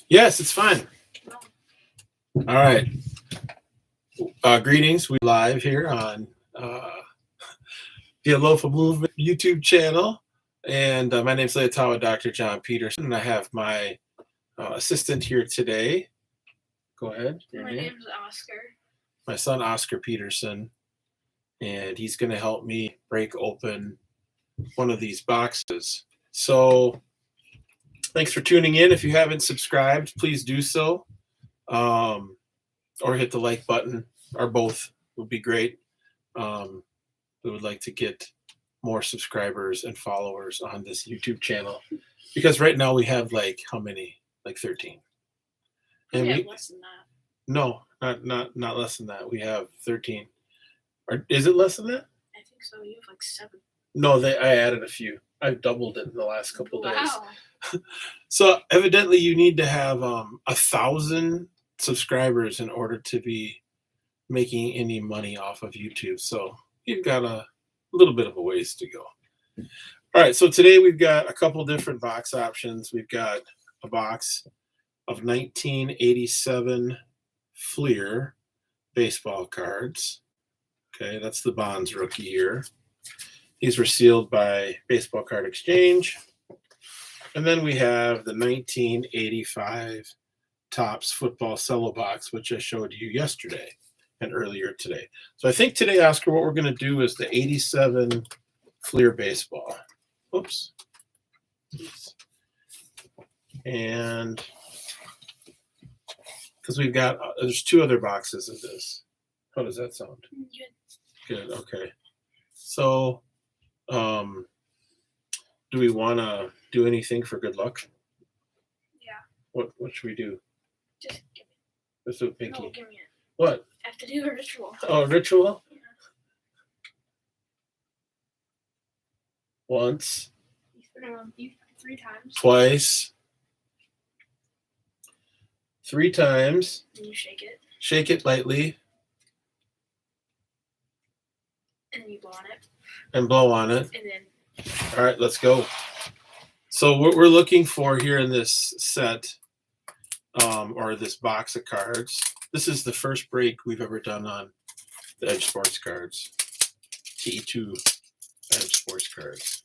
Yes, it's fine. All right. Greetings. We live here on the Alofa Movement YouTube channel. And my name is Leotawa Dr. John Peterson, and I have my assistant here today. Go ahead. My name's Oscar. My son, Oscar Peterson. And he's going to help me break open one of these boxes. So thanks for tuning in. If you haven't subscribed, please do so. Or hit the like button, or both would be great. We would like to get more subscribers and followers on this YouTube channel, because right now we have like how many? Like 13. And we have less than that. No, not less than that. We have 13. Or is it less than that? I think so. You have like 7. No, I added a few. I've doubled it in the last couple days. Wow. So evidently you need to have 1,000 subscribers in order to be making any money off of YouTube. So you've got a little bit of a ways to go. All right, so today we've got a couple different box options. We've got a box of 1987 Fleer baseball cards. Okay, that's the Bonds rookie year. These were sealed by Baseball Card Exchange. And then we have the 1985 Topps football cello box, which I showed you yesterday and earlier today. So I think today, Oscar, what we're going to do is the 87 Fleer baseball. Oops. And because we've got, there's 2 other boxes of this. How does that sound? Good. Okay. So, do we want to do anything for good luck? Yeah. What should we do? Just give me Let's do a pinky. No, give me it. What? I have to do a ritual. Oh, ritual? Yeah. Once. You 3 times. Twice. 3 times. And you shake it. Shake it lightly. And then you blow on it. And blow on it. And then. All right, let's go. So what we're looking for here in this set, or this box of cards, this is the first break we've ever done on the Edge Sports cards. TE2 Edge Sports cards.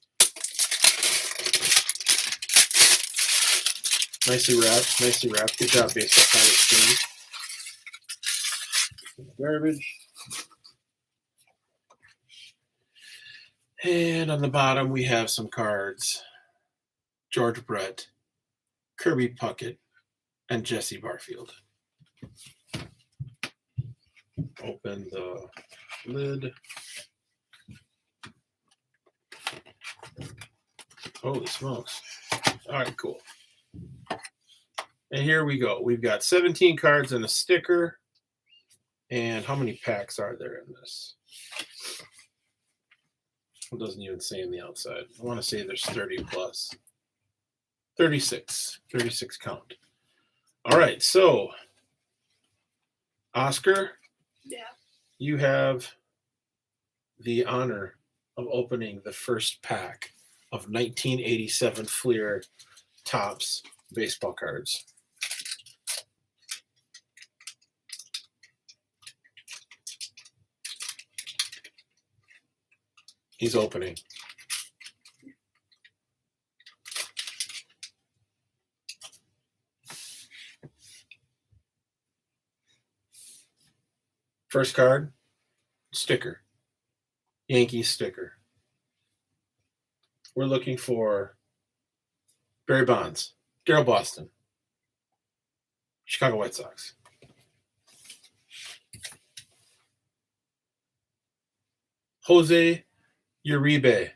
Nicely wrapped. Good job, Baseball Card Exchange. Garbage. And on the bottom, we have some cards. George Brett, Kirby Puckett, and Jesse Barfield. Open the lid. Holy smokes. All right, cool. And here we go. We've got 17 cards and a sticker. And how many packs are there in this? It doesn't even say on the outside. I want to say there's 30 plus. 36 count. All right, so Oscar, Yeah. you have the honor of opening the first pack of 1987 Fleer Topps baseball cards. He's opening. First card, sticker. Yankees sticker. We're looking for Barry Bonds, Daryl Boston, Chicago White Sox. Jose Uribe,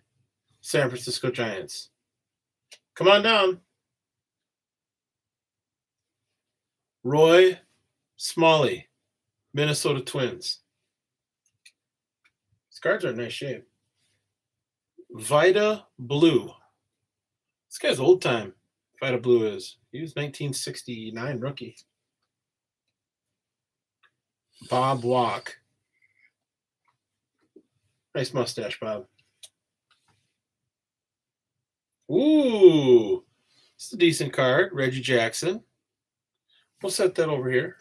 San Francisco Giants. Come on down. Roy Smalley, Minnesota Twins. These cards are in nice shape. Vida Blue. This guy's old time. Vida Blue is. He was 1969 rookie. Bob Walk. Nice mustache, Bob. Ooh, it's a decent card. Reggie Jackson. We'll set that over here.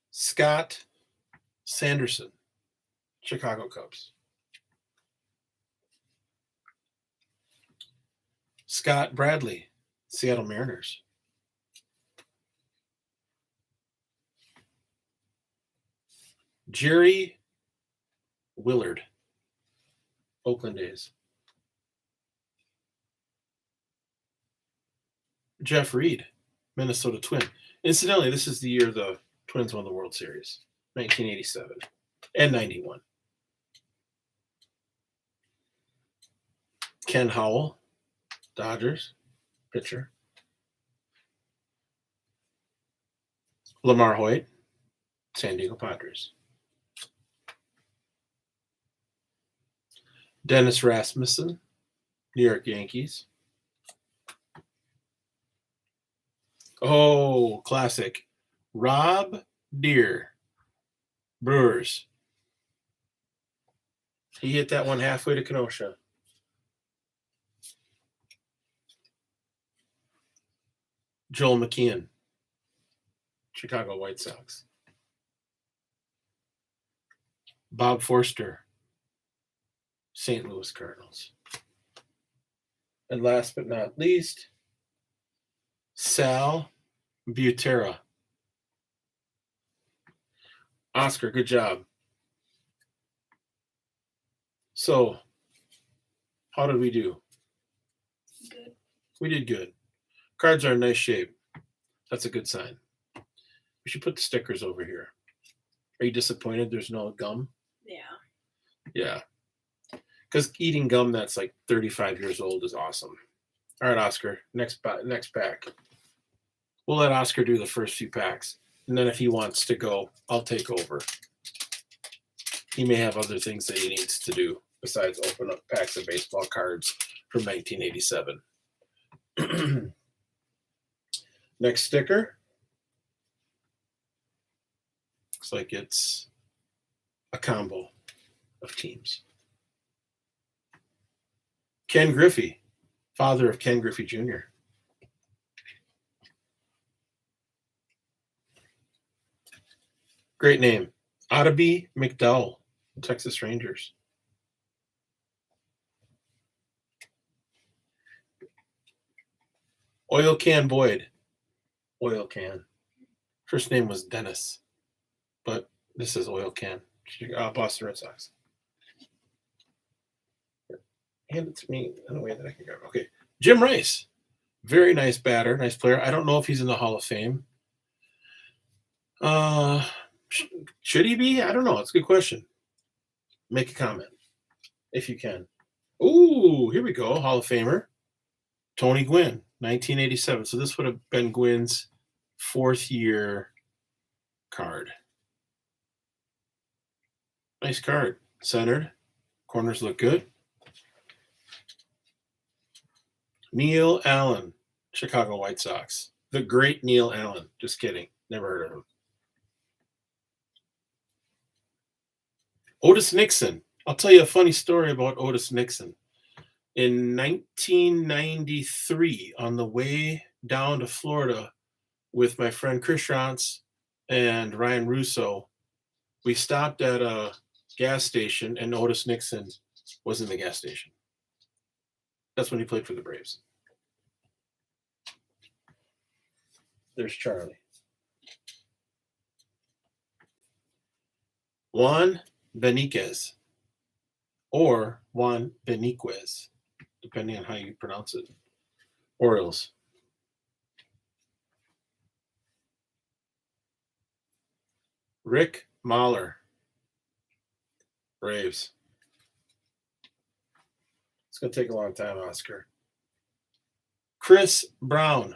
Scott Sanderson, Chicago Cubs. Scott Bradley, Seattle Mariners. Jerry Willard, Oakland A's. Jeff Reed, Minnesota Twin. Incidentally, this is the year the Twins won the World Series, 1987 and 91. Ken Howell, Dodgers, pitcher. Lamar Hoyt, San Diego Padres. Dennis Rasmussen, New York Yankees. Oh, classic. Rob Deere, Brewers. He hit that one halfway to Kenosha. Joel McKeon, Chicago White Sox. Bob Forster, St. Louis Cardinals. And last but not least, Sal Butera. Oscar, good job. So, how did we do? Good. We did good. Cards are in nice shape. That's a good sign. We should put the stickers over here. Are you disappointed there's no gum? Yeah. Yeah. Because eating gum that's like 35 years old is awesome. All right, Oscar, next pack. We'll let Oscar do the first few packs. And then if he wants to go, I'll take over. He may have other things that he needs to do besides open up packs of baseball cards from 1987. Next sticker. Looks like it's a combo of teams. Ken Griffey, father of Ken Griffey Jr. Great name. Ottoby McDowell, Texas Rangers. Oil Can Boyd. Oil Can. First name was Dennis, but this is Oil Can. Boston Red Sox. Hand it to me in a way that I can grab. Okay. Jim Rice. Very nice batter, nice player. I don't know if he's in the Hall of Fame. Should he be? I don't know. It's a good question. Make a comment if you can. Ooh, here we go. Hall of Famer. Tony Gwynn, 1987. So this would have been Gwynn's fourth year card. Nice card. Centered. Corners look good. Neil Allen, Chicago White Sox. The great Neil Allen. Just kidding. Never heard of him. Otis Nixon. I'll tell you a funny story about Otis Nixon. In 1993, on the way down to Florida with my friend Chris Schantz and Ryan Russo, we stopped at a gas station and Otis Nixon was in the gas station. That's when he played for the Braves. There's Charlie. Juan Beniquez or Juan Beniquez, depending on how you pronounce it. Orioles. Rick Mahler, Braves. It's going to take a long time, Oscar. Chris Brown,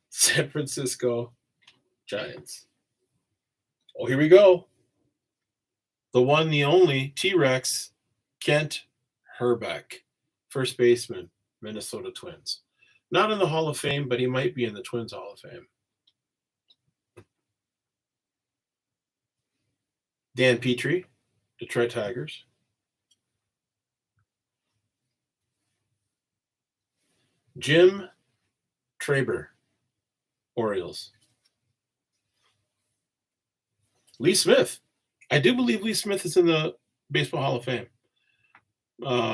San Francisco Giants. Oh, here we go. The one, the only, T-Rex, Kent Herbeck, first baseman, Minnesota Twins. Not in the Hall of Fame, but he might be in the Twins Hall of Fame. Dan Petrie, Detroit Tigers. Jim Traber, Orioles. Lee Smith. I do believe Lee Smith is in the Baseball Hall of Fame.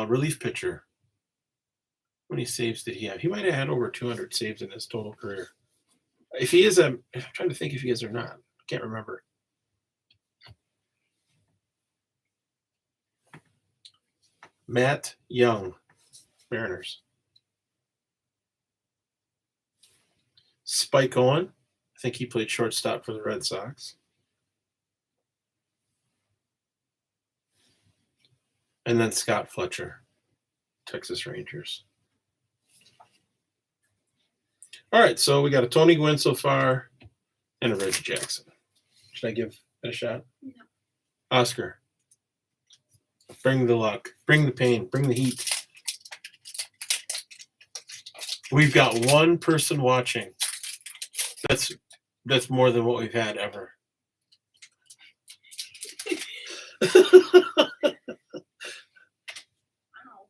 Relief pitcher. How many saves did he have? He might have had over 200 saves in his total career. If he is, I'm trying to think if he is or not. I can't remember. Matt Young, Mariners. Spike Owen. I think he played shortstop for the Red Sox. And then Scott Fletcher, Texas Rangers. All right, so we got a Tony Gwynn so far and a Reggie Jackson. Should I give it a shot? No. Oscar. Bring the luck. Bring the pain. Bring the heat. We've got one person watching. That's more than what we've had ever.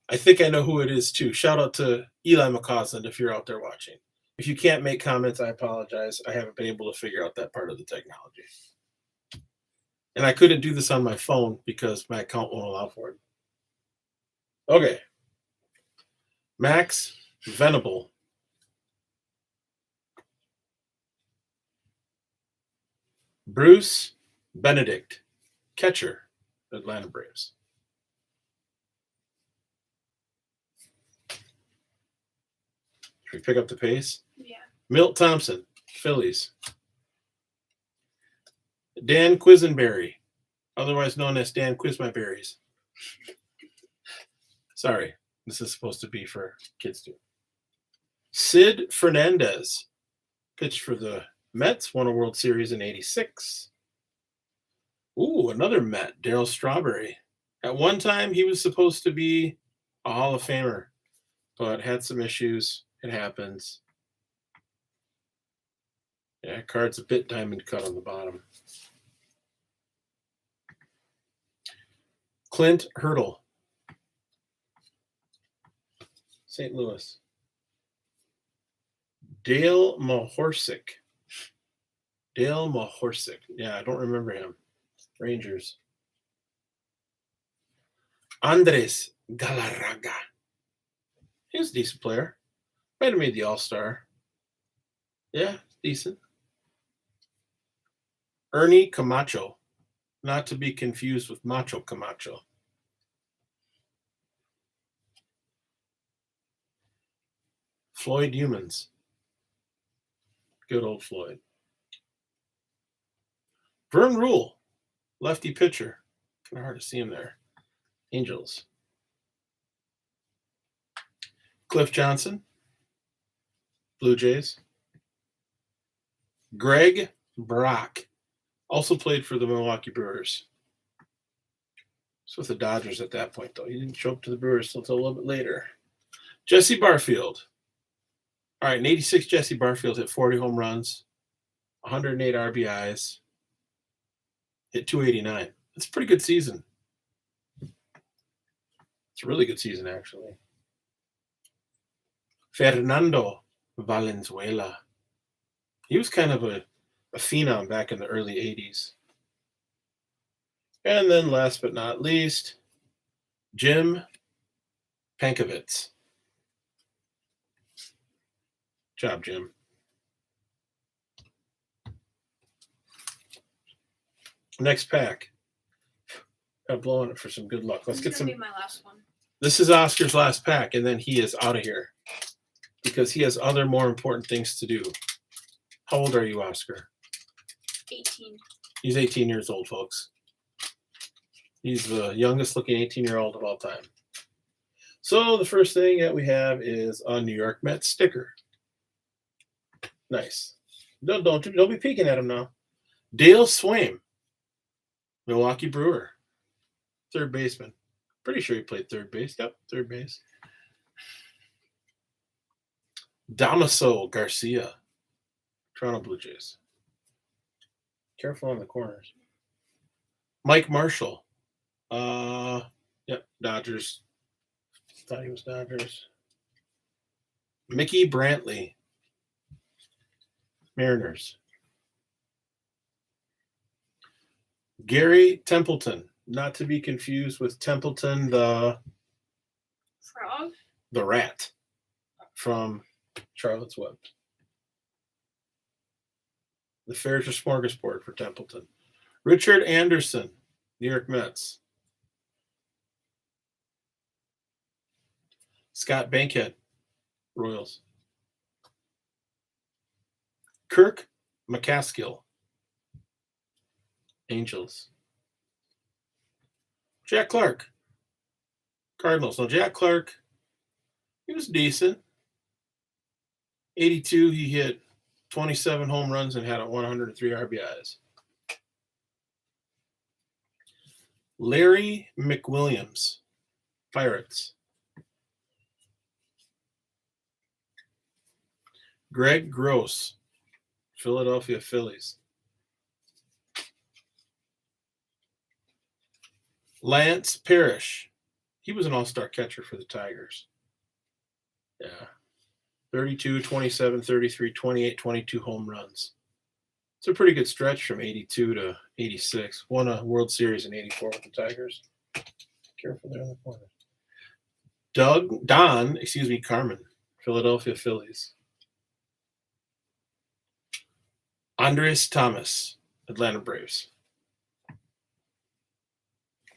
I think I know who it is too. Shout out to Eli McCausland if you're out there watching. If you can't make comments, I apologize. I haven't been able to figure out that part of the technology. And I couldn't do this on my phone because my account won't allow for it. Okay. Max Venable. Bruce Benedict, catcher, Atlanta Braves. Should we pick up the pace? Yeah. Milt Thompson, Phillies. Dan Quisenberry, otherwise known as Dan Quizmaberries. Sorry, this is supposed to be for kids too. Sid Fernandez, pitched for the Mets, won a World Series in '86. Ooh, another Met, Darryl Strawberry. At one time, he was supposed to be a Hall of Famer, but had some issues. It happens. Yeah, card's a bit diamond cut on the bottom. Clint Hurdle, St. Louis. Dale Mahorsic. Yeah, I don't remember him. Rangers. Andres Galarraga. He was a decent player. Might have made the All-Star. Yeah, decent. Ernie Camacho. Not to be confused with Macho Camacho. Floyd Humans. Good old Floyd. Vern Rule, lefty pitcher. Kind of hard to see him there. Angels. Cliff Johnson, Blue Jays. Greg Brock, also played for the Milwaukee Brewers. He's with the Dodgers at that point, though. He didn't show up to the Brewers until a little bit later. Jesse Barfield. All right, in '86, Jesse Barfield hit 40 home runs, 108 RBIs, hit 289. That's a pretty good season. It's a really good season, actually. Fernando Valenzuela. He was kind of a phenom back in the early 80s. And then last but not least, Jim Pankovitz. Good job, Jim. Next pack. I'm blowing it for some good luck. Let's This get is some. gonna be my last one. This is Oscar's last pack, and then he is out of here because he has other more important things to do. How old are you, Oscar? 18. He's 18 years old, folks. He's the youngest looking 18-year-old of all time. So the first thing that we have is a New York Mets sticker. Nice. Don't be peeking at him now. Dale Swaim, Milwaukee Brewer, third baseman. Pretty sure he played third base. Yep, third base. Damaso Garcia, Toronto Blue Jays. Careful on the corners. Mike Marshall. Yep, Dodgers. Thought he was Dodgers. Mickey Brantley, Mariners. Gary Templeton, not to be confused with Templeton Frog. the rat from Charlotte's Web. The Fair's smorgasbord for Templeton. Richard Anderson, New York Mets. Scott Bankhead, Royals. Kirk McCaskill, Angels. Jack Clark, Cardinals. Now, Jack Clark, he was decent. 82, he hit 27 home runs and had 103 RBIs. Larry McWilliams, Pirates. Greg Gross, Philadelphia Phillies. Lance Parrish, he was an all-star catcher for the Tigers. Yeah. 32, 27, 33, 28, 22 home runs. It's a pretty good stretch from 82 to 86. Won a World Series in 84 with the Tigers. Careful there in the corner. Carmen, Philadelphia Phillies. Andres Thomas, Atlanta Braves.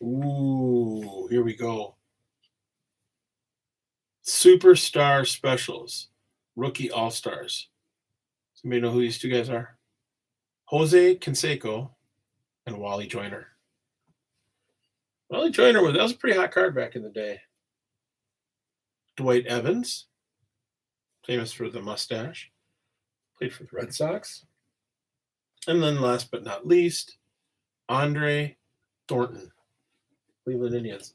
Ooh, here we go. Superstar Specials, Rookie All-Stars. Somebody know who these two guys are? Jose Canseco and Wally Joyner. Wally Joyner that was a pretty hot card back in the day. Dwight Evans, famous for the mustache, played for the Red Sox. And then last but not least, Andre Thornton, Cleveland Indians.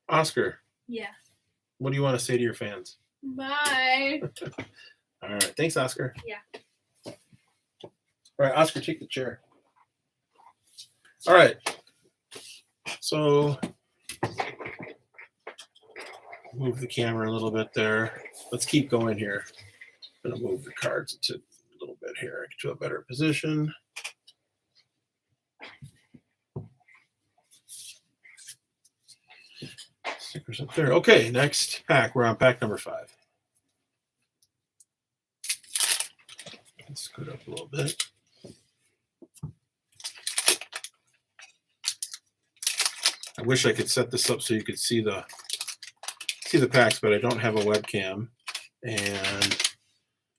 Oscar, Yeah. what do you want to say to your fans? Bye. All right. Thanks, Oscar. Yeah. All right, Oscar, take the chair. All right. So move the camera a little bit there. Let's keep going here. I'm going to move the cards a little bit here to a better position. Stickers up there. Okay, next pack. We're on pack number 5. Let's scoot up a little bit. I wish I could set this up so you could see the packs, but I don't have a webcam, and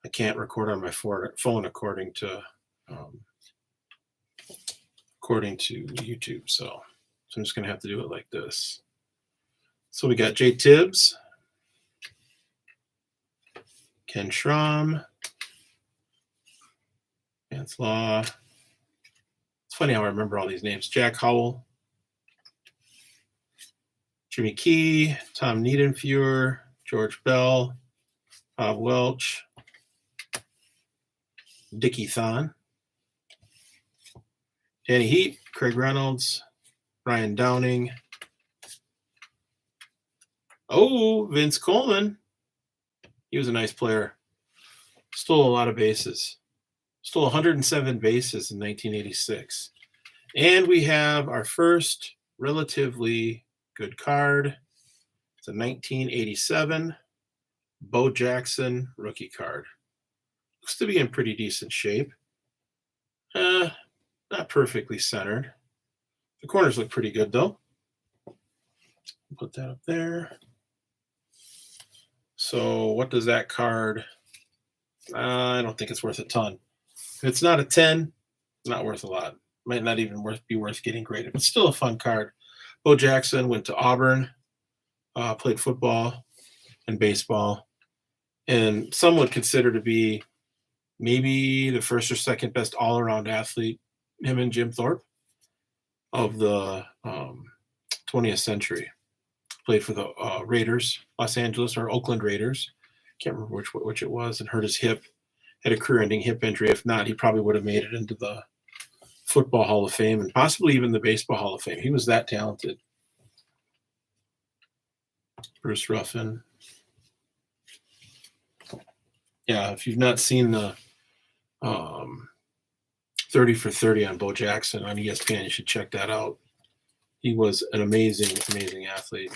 I can't record on my phone according to YouTube. So I'm just gonna have to do it like this. So we got Jay Tibbs, Ken Schramm, Vance Law. It's funny how I remember all these names. Jack Howell, Jimmy Key, Tom Niedenfuhr, George Bell, Bob Welch, Dickie Thon, Danny Heat, Craig Reynolds, Ryan Downing. Oh, Vince Coleman. He was a nice player. Stole a lot of bases. Stole 107 bases in 1986. And we have our first relatively good card. It's a 1987 Bo Jackson rookie card. Looks to be in pretty decent shape. Not perfectly centered. The corners look pretty good, though. Put that up there. So what does that card? I don't think it's worth a ton. If it's not a 10, it's not worth a lot. Might not even be worth getting graded, but still a fun card. Bo Jackson went to Auburn, played football and baseball, and some would consider to be maybe the first or second best all-around athlete, him and Jim Thorpe, of the 20th century. Played for the Raiders, Los Angeles or Oakland Raiders. Can't remember which it was, and hurt his hip. Had a career-ending hip injury. If not, he probably would have made it into the Football Hall of Fame and possibly even the Baseball Hall of Fame. He was that talented. Bruce Ruffin. Yeah, if you've not seen the 30 for 30 on Bo Jackson on ESPN, you should check that out. He was an amazing, amazing athlete.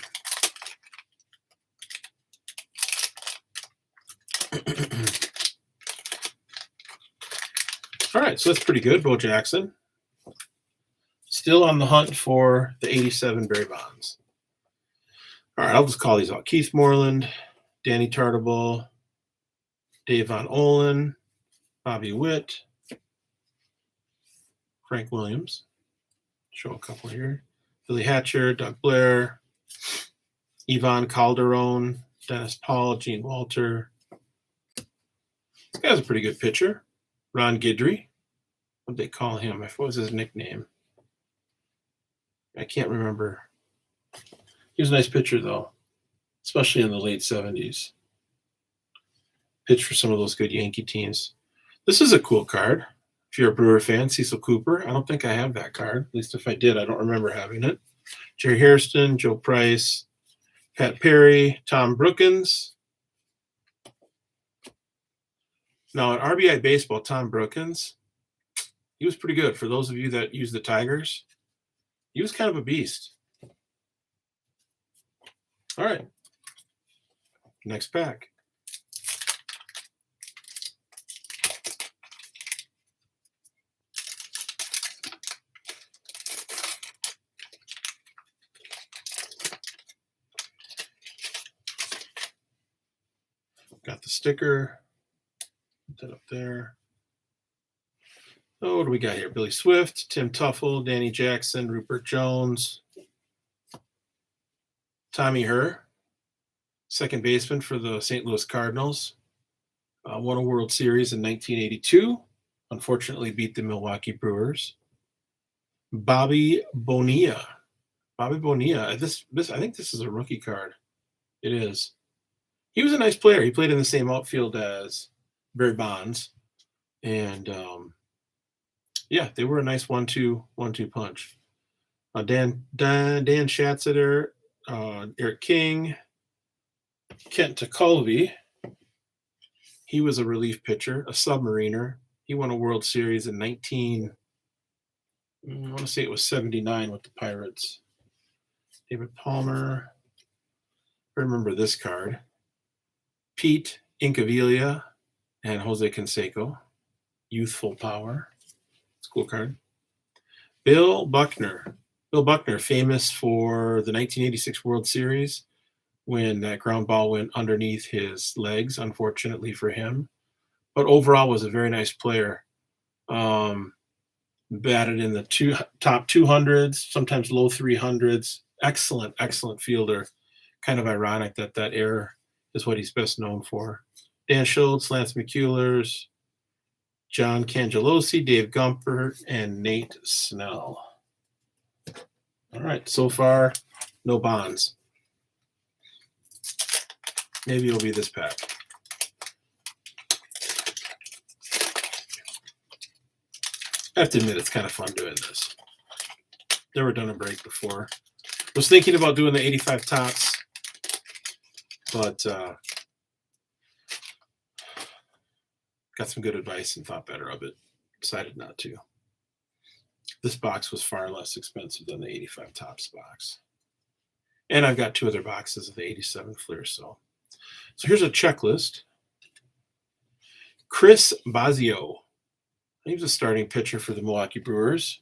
All right, so that's pretty good, Bo Jackson. Still on the hunt for the 87 Barry Bonds. All right, I'll just call these out. Keith Moreland, Danny Tartabull, Dave Von Olin, Bobby Witt, Frank Williams. Show a couple here. Billy Hatcher, Doug Blair, Ivan Calderon, Dennis Paul, Gene Walter. This guy's a pretty good pitcher. Ron Guidry. What'd they call him? What was his nickname? I can't remember. He was a nice pitcher, though, especially in the late 70s. Pitched for some of those good Yankee teams. This is a cool card. If you're a Brewer fan, Cecil Cooper. I don't think I have that card. At least if I did, I don't remember having it. Jerry Hairston, Joe Price, Pat Perry, Tom Brookins. Now, in RBI Baseball, Tom Brookins, he was pretty good. For those of you that use the Tigers, he was kind of a beast. All right. Next pack. Got the sticker. Put that up there. Oh, what do we got here? Billy Swift, Tim Tuffle, Danny Jackson, Rupert Jones, Tommy Herr, second baseman for the St. Louis Cardinals. Won a World Series in 1982. Unfortunately, beat the Milwaukee Brewers. Bobby Bonilla. Bobby Bonilla. I think this is a rookie card. It is. He was a nice player. He played in the same outfield as Barry Bonds. And yeah, they were a nice 1-2 punch. Dan Schatzeder, Eric King, Kent Tekulve. He was a relief pitcher, a submariner. He won a World Series in I want to say it was 79 with the Pirates. David Palmer. I remember this card. Pete Incaviglia and Jose Canseco. Youthful Power. It's a cool card. Bill Buckner. Bill Buckner, famous for the 1986 World Series when that ground ball went underneath his legs, unfortunately for him. But overall was a very nice player. Batted in the top 200s, sometimes low 300s. Excellent, excellent fielder. Kind of ironic that era is what he's best known for. Dan Schultz, Lance McCullers, John Cangelosi, Dave Gumpert, and Nate Snell. All right, so far, no Bonds. Maybe it'll be this pack. I have to admit, it's kind of fun doing this. Never done a break before. Was thinking about doing the 85 tops, but got some good advice and thought better of it. Decided not to. This box was far less expensive than the 85 tops box. And I've got 2 other boxes of the 87 Fleer. So here's a checklist. Chris Bosio. He was a starting pitcher for the Milwaukee Brewers.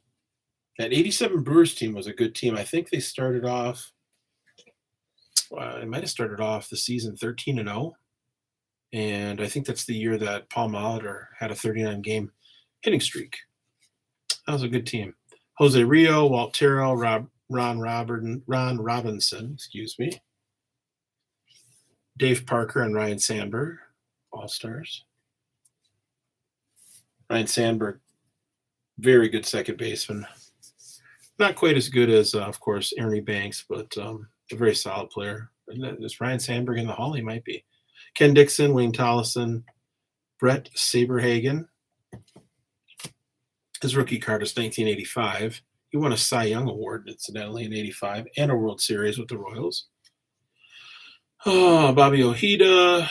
That 87 Brewers team was a good team. I think they started off, it might have started off the season 13-0. And I think that's the year that Paul Molitor had a 39-game hitting streak. That was a good team. Jose Rio, Walt Terrell, Ron Robinson, Dave Parker and Ryan Sandberg, All-Stars. Ryan Sandberg, very good second baseman. Not quite as good as, of course, Ernie Banks, but a very solid player. Is Ryan Sandberg in the Hall? He might be. Ken Dixon, Wayne Tollison, Brett Saberhagen. His rookie card is 1985. He won a Cy Young Award, incidentally, in 85 and a World Series with the Royals. Bobby Ojeda.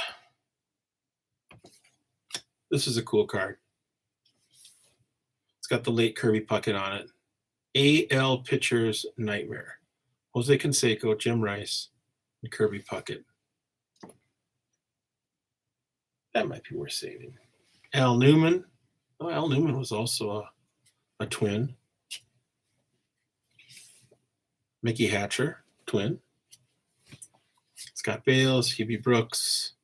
This is a cool card. It's got the late Kirby Puckett on it. AL Pitcher's Nightmare. Jose Canseco, Jim Rice, and Kirby Puckett. That might be worth saving. Al Newman. Oh, Al Newman was also a twin. Mickey Hatcher, twin. Scott Bales, Hubie Brooks,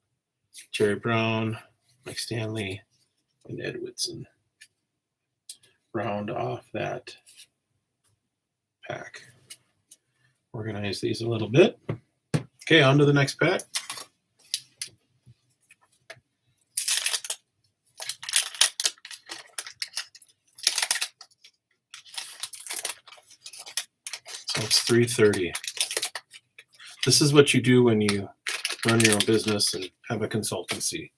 Jerry Brown, Mike Stanley, and Ed Whitson. Round off that pack. Organize these a little bit. Okay, on to the next pack. So it's 3:30. This is what you do when you run your own business and have a consultancy.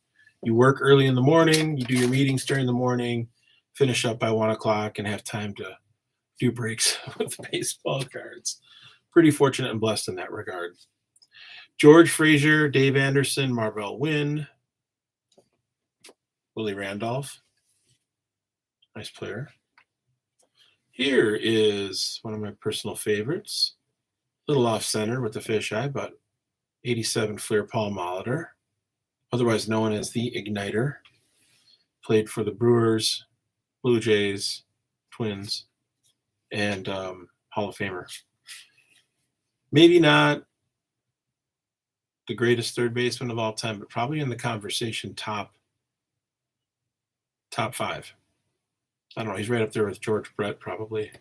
You work early in the morning, you do your meetings during the morning, finish up by 1 o'clock, and have time to do breaks with baseball cards. Pretty fortunate and blessed in that regard. George Frazier, Dave Anderson, Marvell Wynn, Willie Randolph. Nice player. Here is one of my personal favorites. Little off center with the fisheye, but 87 Fleer Paul Molitor, otherwise known as the Igniter. Played for the Brewers, Blue Jays, Twins, and Hall of Famer. Maybe not the greatest third baseman of all time, but probably in the conversation top 5. I don't know. He's right up there with George Brett, probably.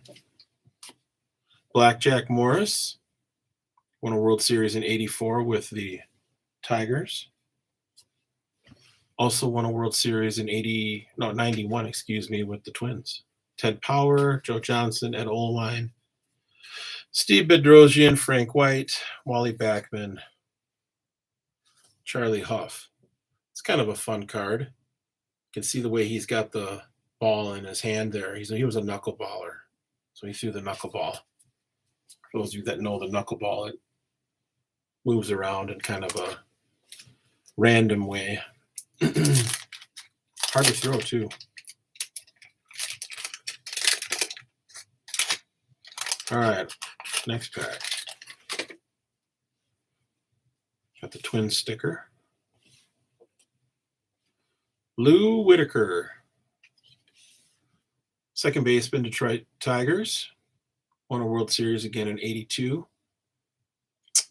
Blackjack Morris won a World Series in '84 with the Tigers. Also won a World Series in '91, with the Twins. Ted Power, Joe Johnson, Ed Olwine, Steve Bedrosian, Frank White, Wally Backman, Charlie Huff. It's kind of a fun card. You can see the way he's got the ball in his hand there. He was a knuckleballer, so he threw the knuckleball. For those of you that know the knuckleball, it moves around in kind of a random way. Hard to throw, too. All right, next pack. Got the twin sticker. Lou Whitaker, second baseman, Detroit Tigers. Won a World Series again in '82.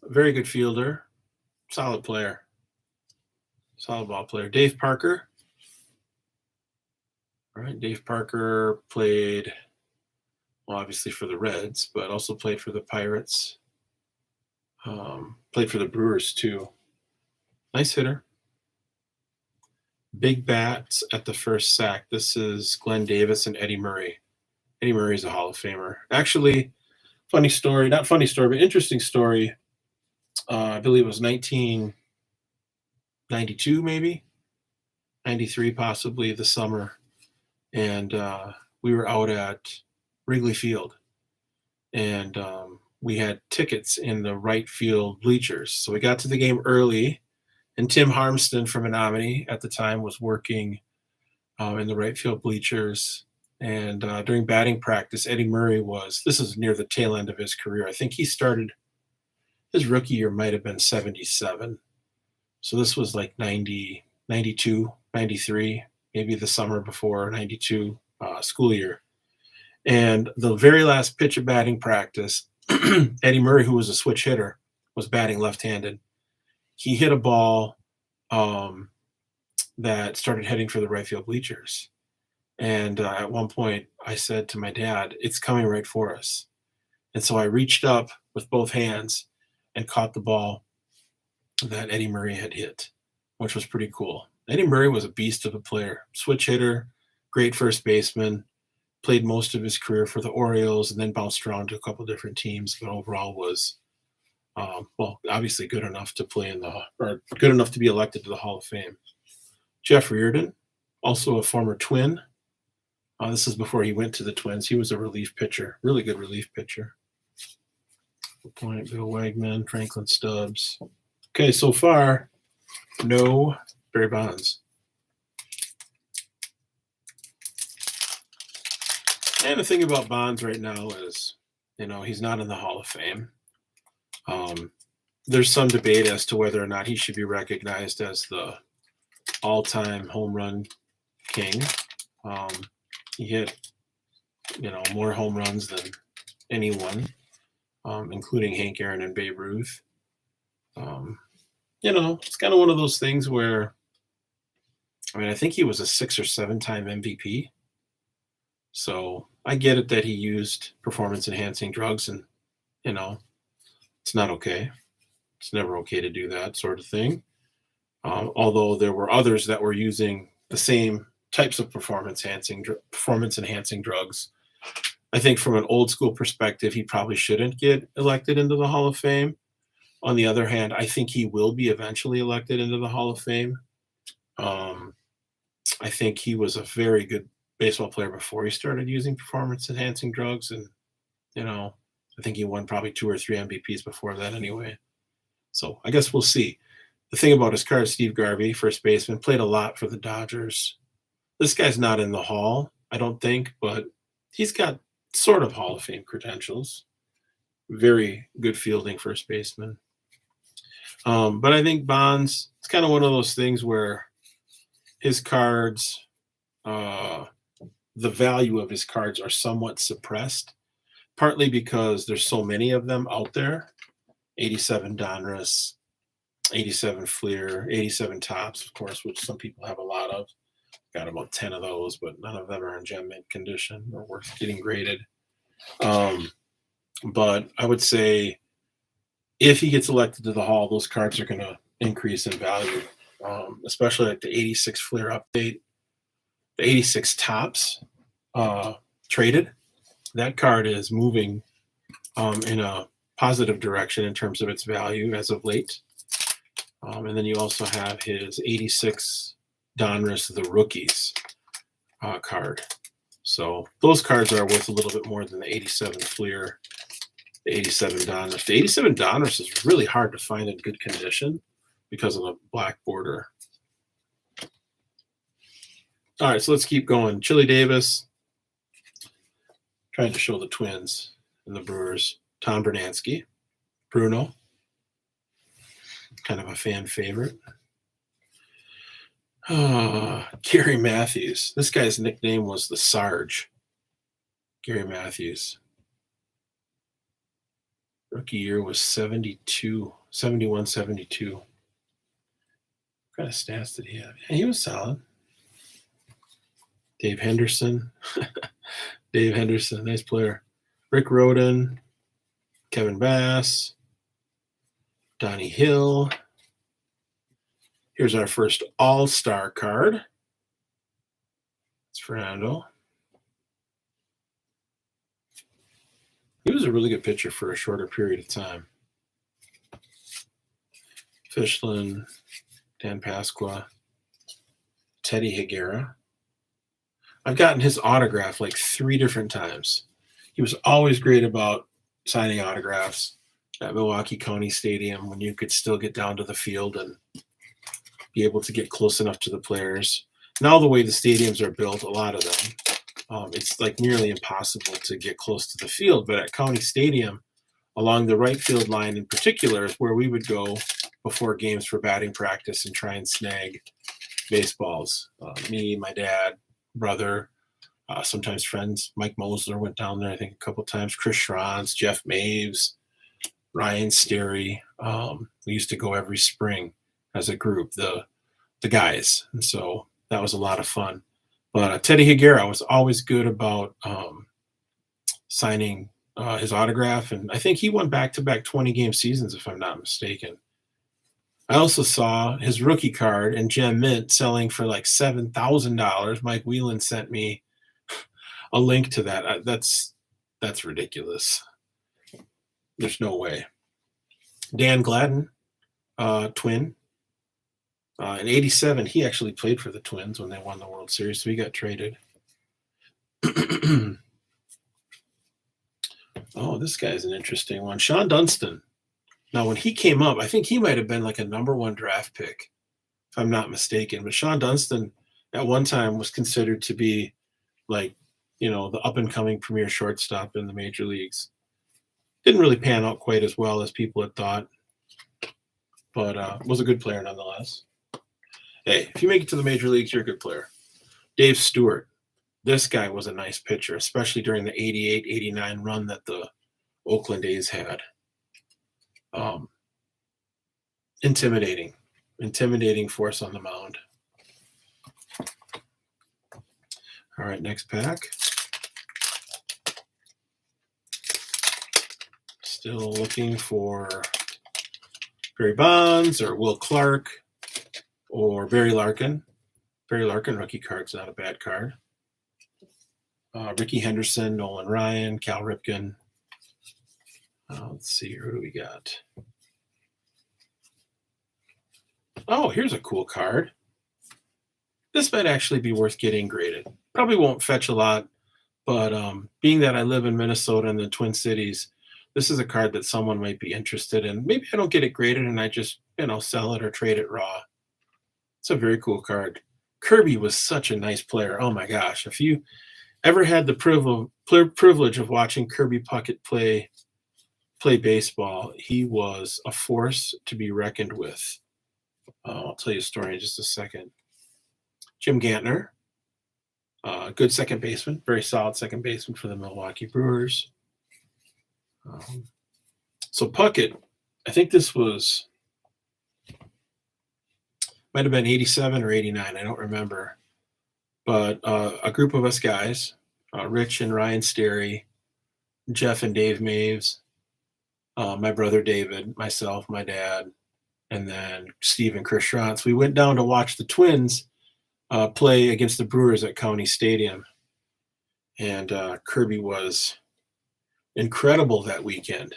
Very good fielder. Solid player. Solid ball player. Dave Parker. All right, Dave Parker played, well, obviously for the Reds, but also played for the Pirates. Played for the Brewers, too. Nice hitter. Big bats at the first sack. This is Glenn Davis and Eddie Murray. Eddie Murray's a Hall of Famer. Actually, funny story, not funny story, but interesting story. I believe it was 1992, maybe 93, possibly the summer. And we were out at Wrigley Field, and we had tickets in the right field bleachers. So we got to the game early, and Tim Harmston from Menominee at the time was working in the right field bleachers. And during batting practice, Eddie Murray this is near the tail end of his career. I think he started, his rookie year might have been 77. So this was like 90, 92, 93, maybe the summer before 92 school year. And the very last pitch of batting practice, Eddie Murray, who was a switch hitter, was batting left-handed. He hit a ball that started heading for the right field bleachers. And at one point, I said to my dad, "It's coming right for us." And so I reached up with both hands and caught the ball that Eddie Murray had hit, which was pretty cool. Eddie Murray was a beast of a player. Switch hitter, great first baseman, played most of his career for the Orioles and then bounced around to a couple different teams, but overall was, obviously good enough to good enough to be elected to the Hall of Fame. Jeff Reardon, also a former Twin. This is before he went to the Twins. He was a relief pitcher, really good relief pitcher. Point, Bill Wegman, Franklin Stubbs. Okay, so far, no Barry Bonds. And the thing about Bonds right now is, he's not in the Hall of Fame. There's some debate as to whether or not he should be recognized as the all-time home run king. He hit, more home runs than anyone, including Hank Aaron and Babe Ruth. It's kind of one of those things where, I think he was a 6 or 7-time MVP. So I get it that he used performance-enhancing drugs, and, it's not okay. It's never okay to do that sort of thing. Although there were others that were using the same types of performance-enhancing drugs. I think from an old school perspective, he probably shouldn't get elected into the Hall of Fame. On the other hand, I think he will be eventually elected into the Hall of Fame. I think he was a very good baseball player before he started using performance-enhancing drugs. And, I think he won probably 2 or 3 MVPs before that anyway. So I guess we'll see. The thing about his card, Steve Garvey, first baseman, played a lot for the Dodgers. This guy's not in the Hall, I don't think, but he's got sort of Hall of Fame credentials. Very good fielding first baseman. But I think Bonds, it's kind of one of those things where his cards, the value of his cards are somewhat suppressed, partly because there's so many of them out there. 87 Donruss, 87 Fleer, 87 Tops, of course, which some people have a lot of. Got about 10 of those, but none of them are in gem mint condition or worth getting graded. But I would say if he gets elected to the Hall, those cards are going to increase in value, especially like the 86 Fleer update, the 86 Tops traded. That card is moving in a positive direction in terms of its value as of late. And then you also have his 86 Donruss, the Rookies card. So those cards are worth a little bit more than the 87 Fleer, the 87 Donruss. The 87 Donruss is really hard to find in good condition because of the black border. All right, so let's keep going. Chili Davis, trying to show the Twins and the Brewers. Tom Bernansky, Bruno, kind of a fan favorite. Gary Matthews. This guy's nickname was the Sarge. Gary Matthews. Rookie year was 71, 72. What kind of stats did he have? Yeah, he was solid. Dave Henderson. Dave Henderson, nice player. Rick Rhoden. Kevin Bass. Donnie Hill. Here's our first all-star card. It's Fernando. He was a really good pitcher for a shorter period of time. Fischlin, Dan Pasqua, Teddy Higuera. I've gotten his autograph like 3 different times. He was always great about signing autographs at Milwaukee County Stadium when you could still get down to the field and be able to get close enough to the players. Now the way the stadiums are built, a lot of them, it's like nearly impossible to get close to the field. But at County Stadium, along the right field line in particular, is where we would go before games for batting practice and try and snag baseballs. Me, my dad, brother, sometimes friends. Mike Mosler went down there, I think, a couple of times. Chris Schranz, Jeff Maves, Ryan Sterry. We used to go every spring as a group, the guys. And so that was a lot of fun. But Teddy Higuera was always good about signing his autograph. And I think he won back-to-back 20-game seasons, if I'm not mistaken. I also saw his rookie card in Gem Mint selling for like $7,000. Mike Whelan sent me a link to that. That's ridiculous. There's no way. Dan Gladden, Twin. In 87, he actually played for the Twins when they won the World Series, so he got traded. Oh, this guy's an interesting one. Sean Dunston. Now, when he came up, I think he might have been like a #1 draft pick, if I'm not mistaken. But Sean Dunston at one time was considered to be like the up and coming premier shortstop in the major leagues. Didn't really pan out quite as well as people had thought, but was a good player nonetheless. Hey, if you make it to the major leagues, you're a good player. Dave Stewart. This guy was a nice pitcher, especially during the 88-89 run that the Oakland A's had. Intimidating force on the mound. All right, next pack. Still looking for Barry Bonds or Will Clark or Barry Larkin. Barry Larkin rookie card's not a bad card. Ricky Henderson, Nolan Ryan, Cal Ripken. Let's see, who do we got? Oh, here's a cool card. This might actually be worth getting graded. Probably won't fetch a lot, but being that I live in Minnesota and the Twin Cities, this is a card that someone might be interested in. Maybe I don't get it graded and I just, sell it or trade it raw. It's a very cool card. Kirby was such a nice player. Oh my gosh. If you ever had the privilege of watching Kirby Puckett play baseball, he was a force to be reckoned with. I'll tell you a story in just a second. Jim Gantner, good second baseman, very solid second baseman for the Milwaukee Brewers. So Puckett, I think this might have been 87 or 89, I don't remember. But a group of us guys, Rich and Ryan Sterry, Jeff and Dave Maves, my brother David, myself, my dad, and then Steve and Chris Schrantz, we went down to watch the Twins play against the Brewers at County Stadium. And Kirby was incredible that weekend.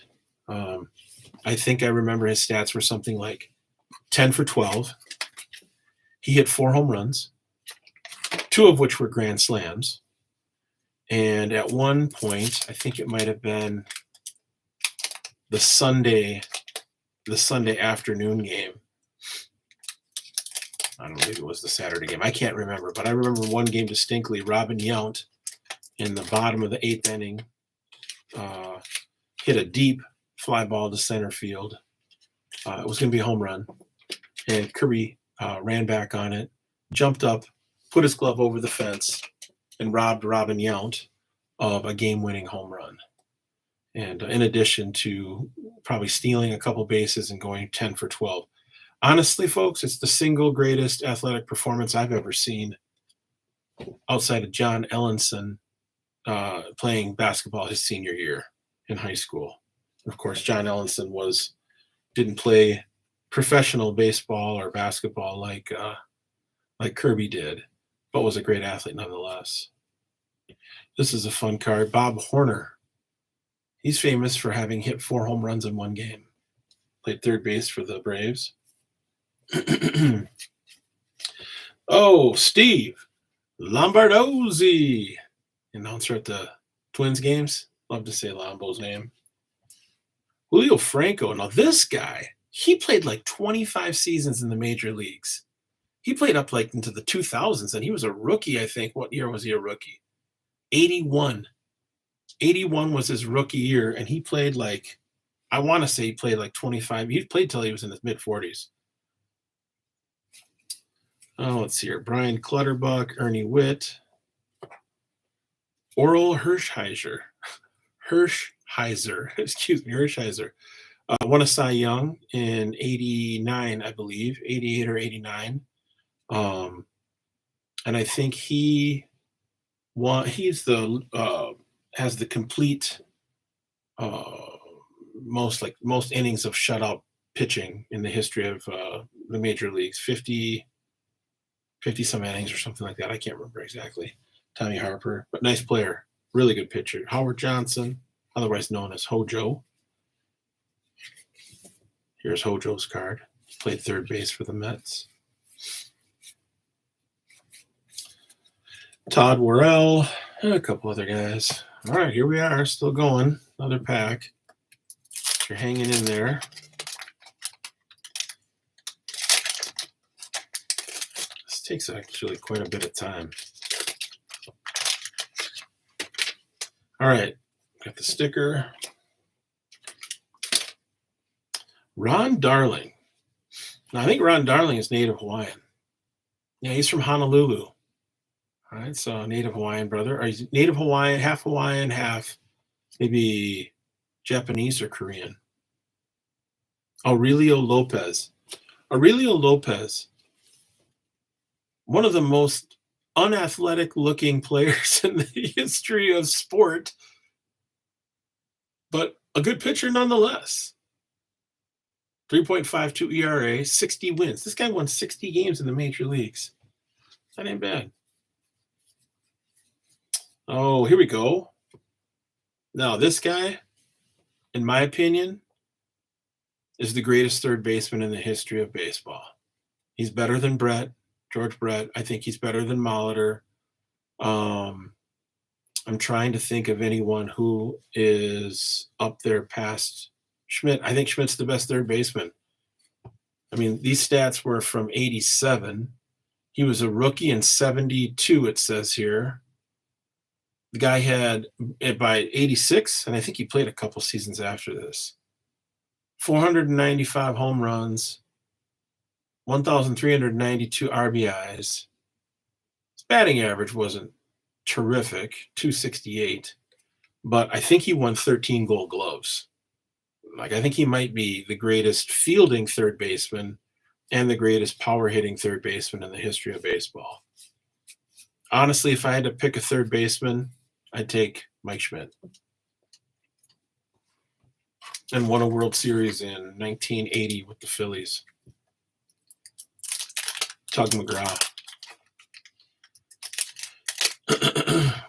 I think I remember his stats were something like 10 for 12. He hit 4 home runs, 2 of which were grand slams. And at one point, I think it might have been the Sunday afternoon game. I don't know, maybe it was the Saturday game. I can't remember, but I remember one game distinctly. Robin Yount in the bottom of the 8th inning hit a deep fly ball to center field. It was going to be a home run. And Kirby ran back on it, jumped up, put his glove over the fence, and robbed Robin Yount of a game-winning home run. And in addition to probably stealing a couple bases and going 10 for 12. Honestly, folks, it's the single greatest athletic performance I've ever seen outside of John Ellenson playing basketball his senior year in high school. Of course, John Ellenson didn't play professional baseball or basketball like Kirby did, but was a great athlete nonetheless. This is a fun card. Bob Horner. He's famous for having hit 4 home runs in one game. Played third base for the Braves. Oh, Steve Lombardozzi, announcer at the Twins games. Love to say Lombo's name. Julio Franco. Now this guy, he played like 25 seasons in the major leagues. He played up like into the 2000s, and he was a rookie, I think. What year was he a rookie? 81. 81 was his rookie year, and he played like, I want to say he played like 25. He played till he was in his mid-40s. Oh, let's see here. Brian Clutterbuck, Ernie Witt, Oral Hershiser. Hershiser. Won a Cy Young in 89, I believe, 88 or 89. And I think he's has the complete most innings of shutout pitching in the history of the major leagues. 50 some innings or something like that. I can't remember exactly. Tommy Harper, but nice player, really good pitcher. Howard Johnson, otherwise known as Hojo. Here's Hojo's card. Played third base for the Mets. Todd Worrell, and a couple other guys. All right, here we are, still going. Another pack. You're hanging in there. This takes actually quite a bit of time. All right. Got the sticker. Ron Darling. Now, I think Ron Darling is native Hawaiian. Yeah, he's from Honolulu. All right, so native Hawaiian brother. Or he's native Hawaiian, half maybe Japanese or Korean. Aurelio Lopez. Aurelio Lopez, one of the most unathletic looking players in the history of sport, but a good pitcher nonetheless. 3.52 ERA, 60 wins. This guy won 60 games in the major leagues. That ain't bad. Oh, here we go. Now, this guy, in my opinion, is the greatest third baseman in the history of baseball. He's better than George Brett. I think he's better than Molitor. I'm trying to think of anyone who is up there past Schmidt. I think Schmidt's the best third baseman. I mean, these stats were from 87. He was a rookie in 72, it says here. The guy had, by 86, and I think he played a couple seasons after this, 495 home runs, 1,392 RBIs. His batting average wasn't terrific, 268, but I think he won 13 Gold Gloves. Like, I think he might be the greatest fielding third baseman and the greatest power hitting third baseman in the history of baseball. Honestly, if I had to pick a third baseman, I'd take Mike Schmidt. And won a World Series in 1980 with the Phillies. Tug McGraw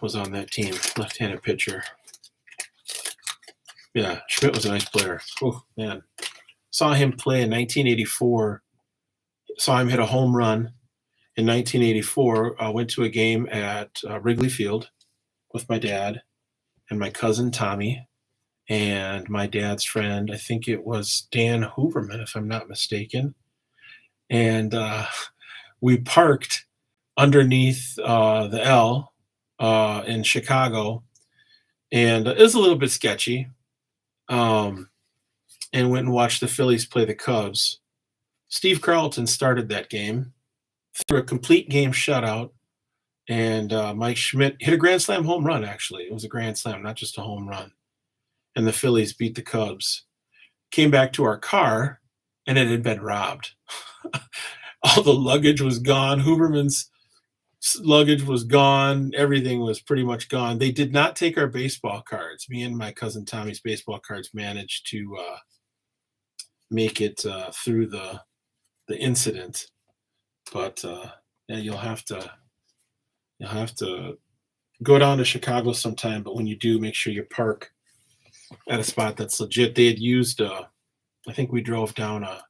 was on that team, left-handed pitcher. Yeah, Schmidt was a nice player. Oh, man. Saw him play in 1984. Saw him hit a home run in 1984. Went to a game at Wrigley Field with my dad and my cousin Tommy and my dad's friend. I think it was Dan Hooverman, if I'm not mistaken. And we parked underneath the L in Chicago, and it was a little bit sketchy. And went and watched the Phillies play the Cubs. Steve Carlton started that game through a complete game shutout, and Mike Schmidt hit a grand slam home run, actually. It was a grand slam, not just a home run. And the Phillies beat the Cubs. Came back to our car, and it had been robbed. All the luggage was gone. Hooverman's luggage was gone. Everything was pretty much gone. They did not take our baseball cards. Me and my cousin Tommy's baseball cards managed to make it through the incident. But yeah, you'll have to go down to Chicago sometime. But when you do, make sure you park at a spot that's legit. They had used I think we drove down a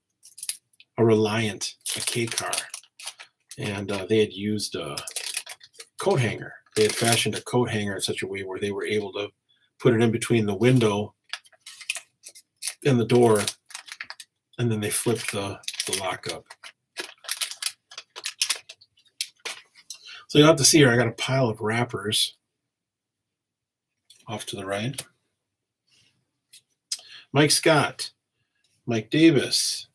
Reliant, a K car, and they had used a coat hanger. They had fashioned a coat hanger in such a way where they were able to put it in between the window and the door, and then they flipped the lock up. So you'll have to see here, I got a pile of wrappers off to the right. Mike Scott, Mike Davis,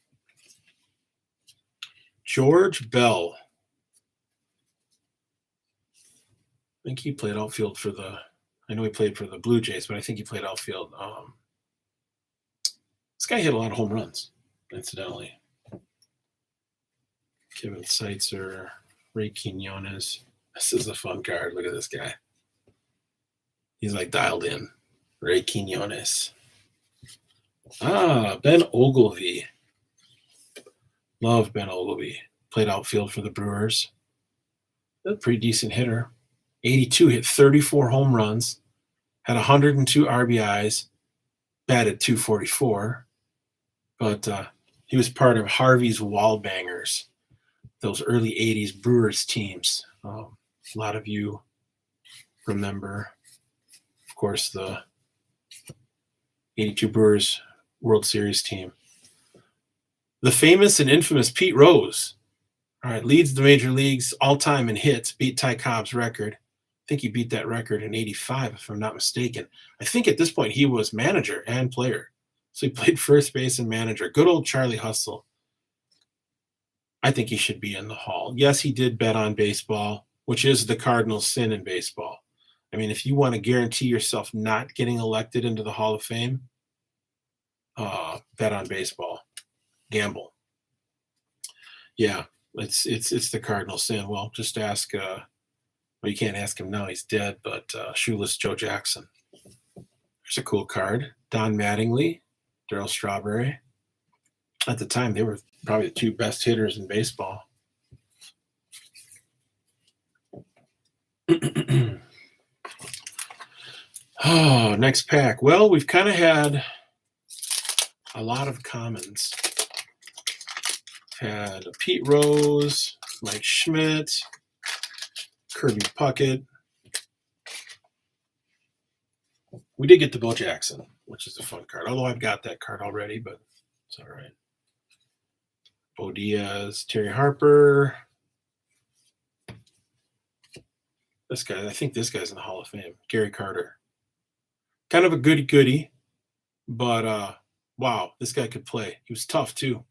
George Bell. I think he played outfield for I know he played for the Blue Jays, but I think he played outfield. This guy hit a lot of home runs, incidentally. Kevin Seitzer, Ray Quinones. This is a fun card. Look at this guy. He's like dialed in. Ray Quinones. Ben Ogilvy. Love Ben Ogilvy. Played outfield for the Brewers. A pretty decent hitter. 82, hit 34 home runs, had 102 RBIs, batted .244. But he was part of Harvey's Wallbangers, those early 80s Brewers teams. A lot of you remember, of course, the 82 Brewers World Series team. The famous and infamous Pete Rose, all right, leads the major leagues all-time in hits, beat Ty Cobb's record, think he beat that record in 85, if I'm not mistaken. I think at this point he was manager and player. So he played first base and manager. Good old Charlie Hustle. I think he should be in the Hall. Yes, he did bet on baseball, which is the cardinal sin in baseball. I mean, if you want to guarantee yourself not getting elected into the Hall of Fame, bet on baseball. Gamble. Yeah, it's the cardinal sin. Well, just ask. Well, you can't ask him now; he's dead. But Shoeless Joe Jackson. There's a cool card. Don Mattingly, Darryl Strawberry. At the time, they were probably the two best hitters in baseball. Oh, next pack. Well, we've kind of had a lot of commons. Had Pete Rose, Mike Schmidt, Kirby Puckett. We did get the Bo Jackson, which is a fun card. Although I've got that card already, but it's all right. Bo Diaz, Terry Harper. This guy, I think this guy's in the Hall of Fame. Gary Carter. Kind of a goody-goody, but wow, this guy could play. He was tough too.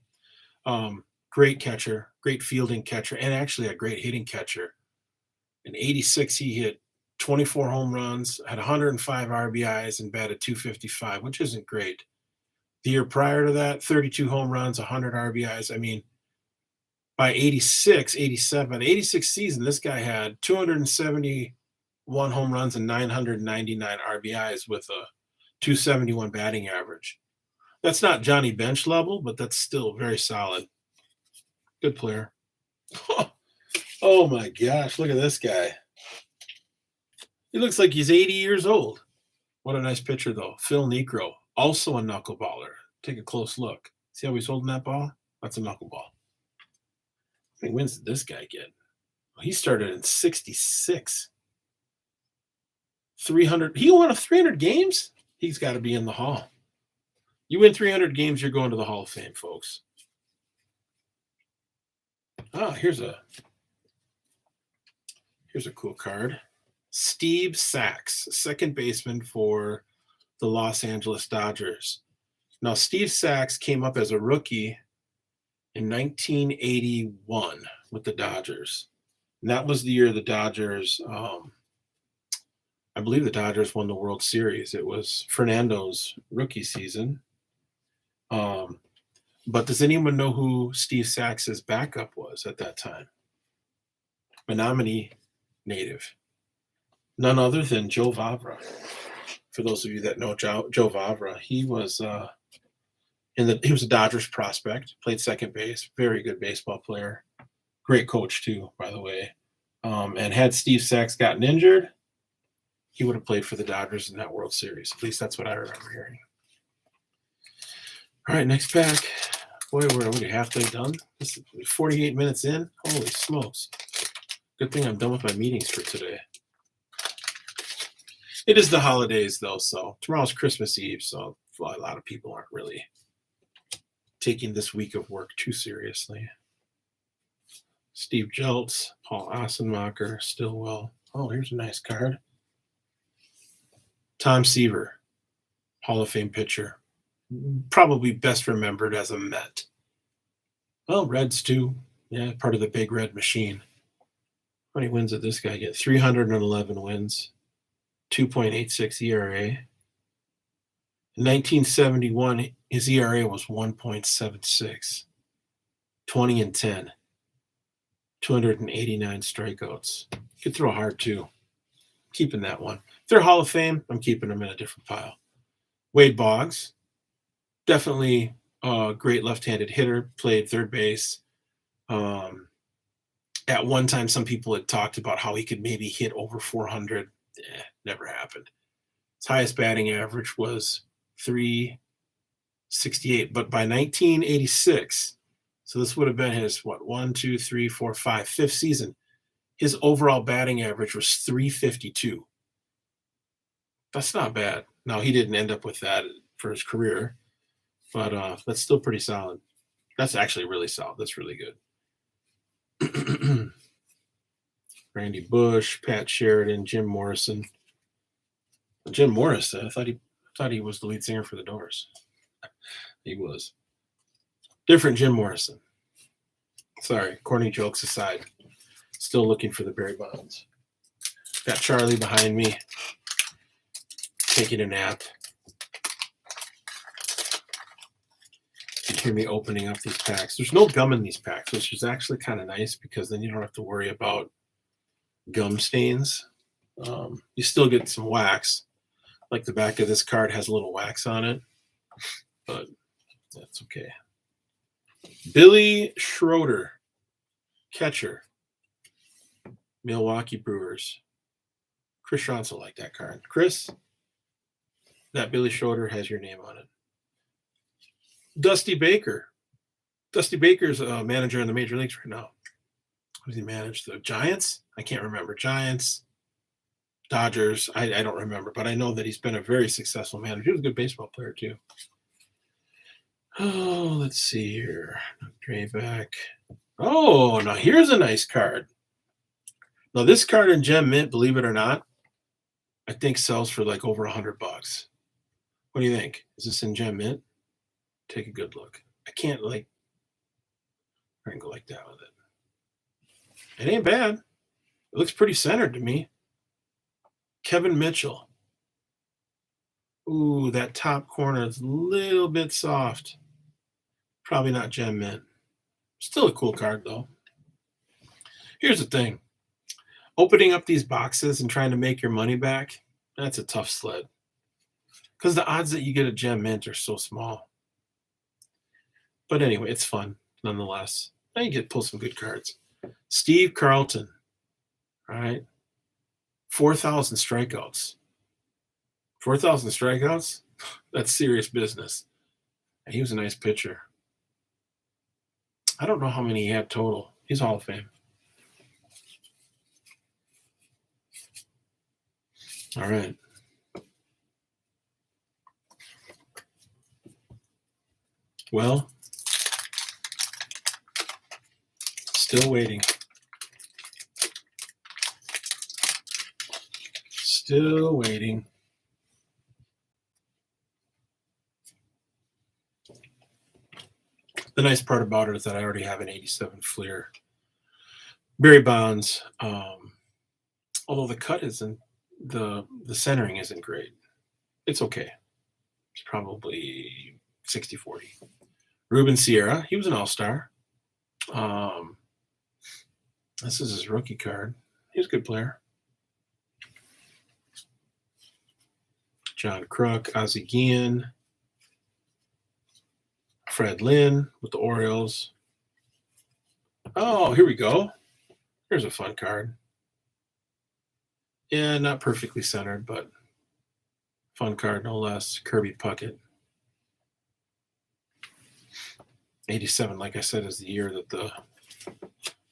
Great catcher, great fielding catcher, and actually a great hitting catcher. In 86, he hit 24 home runs, had 105 RBIs, and batted .255, which isn't great. The year prior to that, 32 home runs, 100 RBIs. I mean, by 86 season, this guy had 271 home runs and 999 RBIs with a 271 batting average. That's not Johnny Bench level, but that's still very solid. Good player. Oh my gosh, look at this guy. He looks like he's 80 years old. What a nice picture, though. Phil Niekro, also a knuckleballer. Take a close look. See how he's holding that ball? That's a knuckleball. How many wins did this guy get? Well, he started in 66. 300. He won 300 games? He's got to be in the Hall. You win 300 games, you're going to the Hall of Fame, folks. Oh, here's a cool card. Steve Sax, second baseman for the Los Angeles Dodgers. Now, Steve Sax came up as a rookie in 1981 with the Dodgers. And that was the year the Dodgers, I believe the Dodgers won the World Series. It was Fernando's rookie season. But does anyone know who Steve Sax's backup was at that time? Menominee native. None other than Joe Vavra. For those of you that know Joe Vavra, he was he was a Dodgers prospect, played second base, very good baseball player, great coach too, by the way. And had Steve Sax gotten injured, he would have played for the Dodgers in that World Series. At least that's what I remember hearing. All right, next pack. Boy, we're already halfway done. This is 48 minutes in. Holy smokes. Good thing I'm done with my meetings for today. It is the holidays, though, so tomorrow's Christmas Eve, so a lot of people aren't really taking this week of work too seriously. Steve Jeltz, Paul Ossenmacher, Stillwell. Oh, here's a nice card. Tom Seaver, Hall of Fame pitcher. Probably best remembered as a Met. Well, Reds too. Yeah, part of the Big Red Machine. How many wins did this guy get? 311 wins. 2.86 ERA. In 1971, his ERA was 1.76. 20-10. 289 strikeouts. He could throw hard too. Keeping that one. If they're Hall of Fame, I'm keeping them in a different pile. Wade Boggs. Definitely a great left-handed hitter, played third base. At one time, some people had talked about how he could maybe hit over 400. Never happened. His highest batting average was 368. But by 1986, so this would have been his, fifth season, his overall batting average was 352. That's not bad. Now, he didn't end up with that for his career, but that's still pretty solid. That's actually really solid. That's really good. Randy Bush, Pat Sheridan, Jim Morrison. Jim Morrison, I thought he was the lead singer for the Doors. He was. Different Jim Morrison. Sorry, corny jokes aside. Still looking for the Barry Bonds. Got Charlie behind me, taking a nap. You can hear me opening up these packs. There's no gum in these packs, which is actually kind of nice because then you don't have to worry about gum stains. You still get some wax. Like the back of this card has a little wax on it, but that's okay. Billy Schroeder, catcher, Milwaukee Brewers. Chris Schantz will like that card. Chris, that Billy Schroeder has your name on it. Dusty Baker. Dusty Baker's a manager in the major leagues right now. Who does he manage? The Giants? I can't remember. Giants, Dodgers. I don't remember, but I know that he's been a very successful manager. He was a good baseball player, too. Oh, let's see here. Drayback. Oh, now here's a nice card. Now, this card in Gem Mint, believe it or not, I think sells for like over $100. What do you think? Is this in Gem Mint? Take a good look. I can't like go like that with it. It ain't bad. It looks pretty centered to me. Kevin Mitchell. Ooh, that top corner is a little bit soft. Probably not Gem Mint. Still a cool card, though. Here's the thing. Opening up these boxes and trying to make your money back, that's a tough sled. Because the odds that you get a Gem Mint are so small. But anyway, it's fun, nonetheless. Now you get pull some good cards. Steve Carlton. All right. 4,000 strikeouts. 4,000 strikeouts? That's serious business. And he was a nice pitcher. I don't know how many he had total. He's Hall of Fame. All right. Well, still waiting. Still waiting. The nice part about it is that I already have an 87 Fleer. Barry Bonds, although the cut isn't, the centering isn't great. It's okay. It's probably 60-40. Ruben Sierra, he was an all-star. This is his rookie card. He was a good player. John Kruk, Ozzie Guillen, Fred Lynn with the Orioles. Oh, here we go. Here's a fun card. Yeah, not perfectly centered, but fun card no less. Kirby Puckett. 87, like I said, is the year that the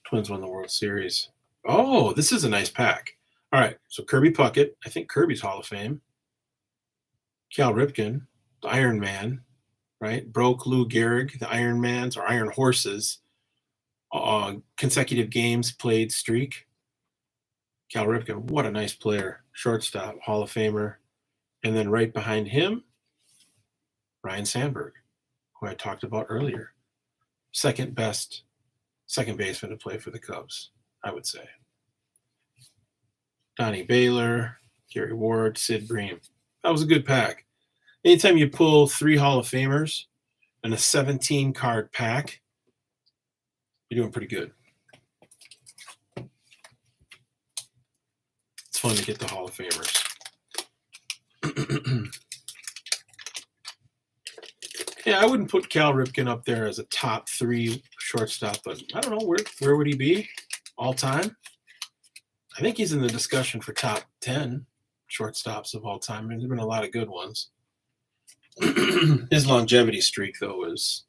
Twins won the World Series. Oh, this is a nice pack. All right, so Kirby Puckett. I think Kirby's Hall of Fame. Cal Ripken, the Iron Man, right? Broke Lou Gehrig, the Iron Mans or Iron Horses. Consecutive games played streak. Cal Ripken, what a nice player. Shortstop, Hall of Famer. And then right behind him, Ryan Sandberg, who I talked about earlier. Second best second baseman to play for the Cubs, I would say. Donnie Baylor, Gary Ward, Sid Bream. That was a good pack. Anytime you pull 3 Hall of Famers and a 17-card pack, you're doing pretty good. It's fun to get the Hall of Famers. Yeah, I wouldn't put Cal Ripken up there as a top 3 shortstop, but I don't know, where would he be all time? I think he's in the discussion for top 10 shortstops of all time. There's been a lot of good ones. His longevity streak, though, is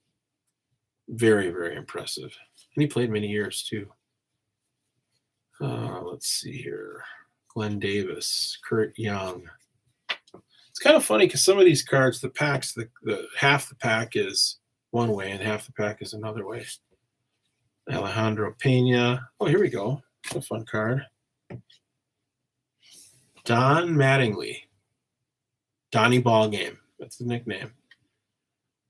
very, very impressive. And he played many years, too. Let's see here. Glenn Davis, Kurt Young. It's kind of funny because some of these cards, the packs, the half the pack is one way and half the pack is another way. Alejandro Pena. Oh, here we go. It's a fun card. Don Mattingly. Donnie Ballgame. That's the nickname.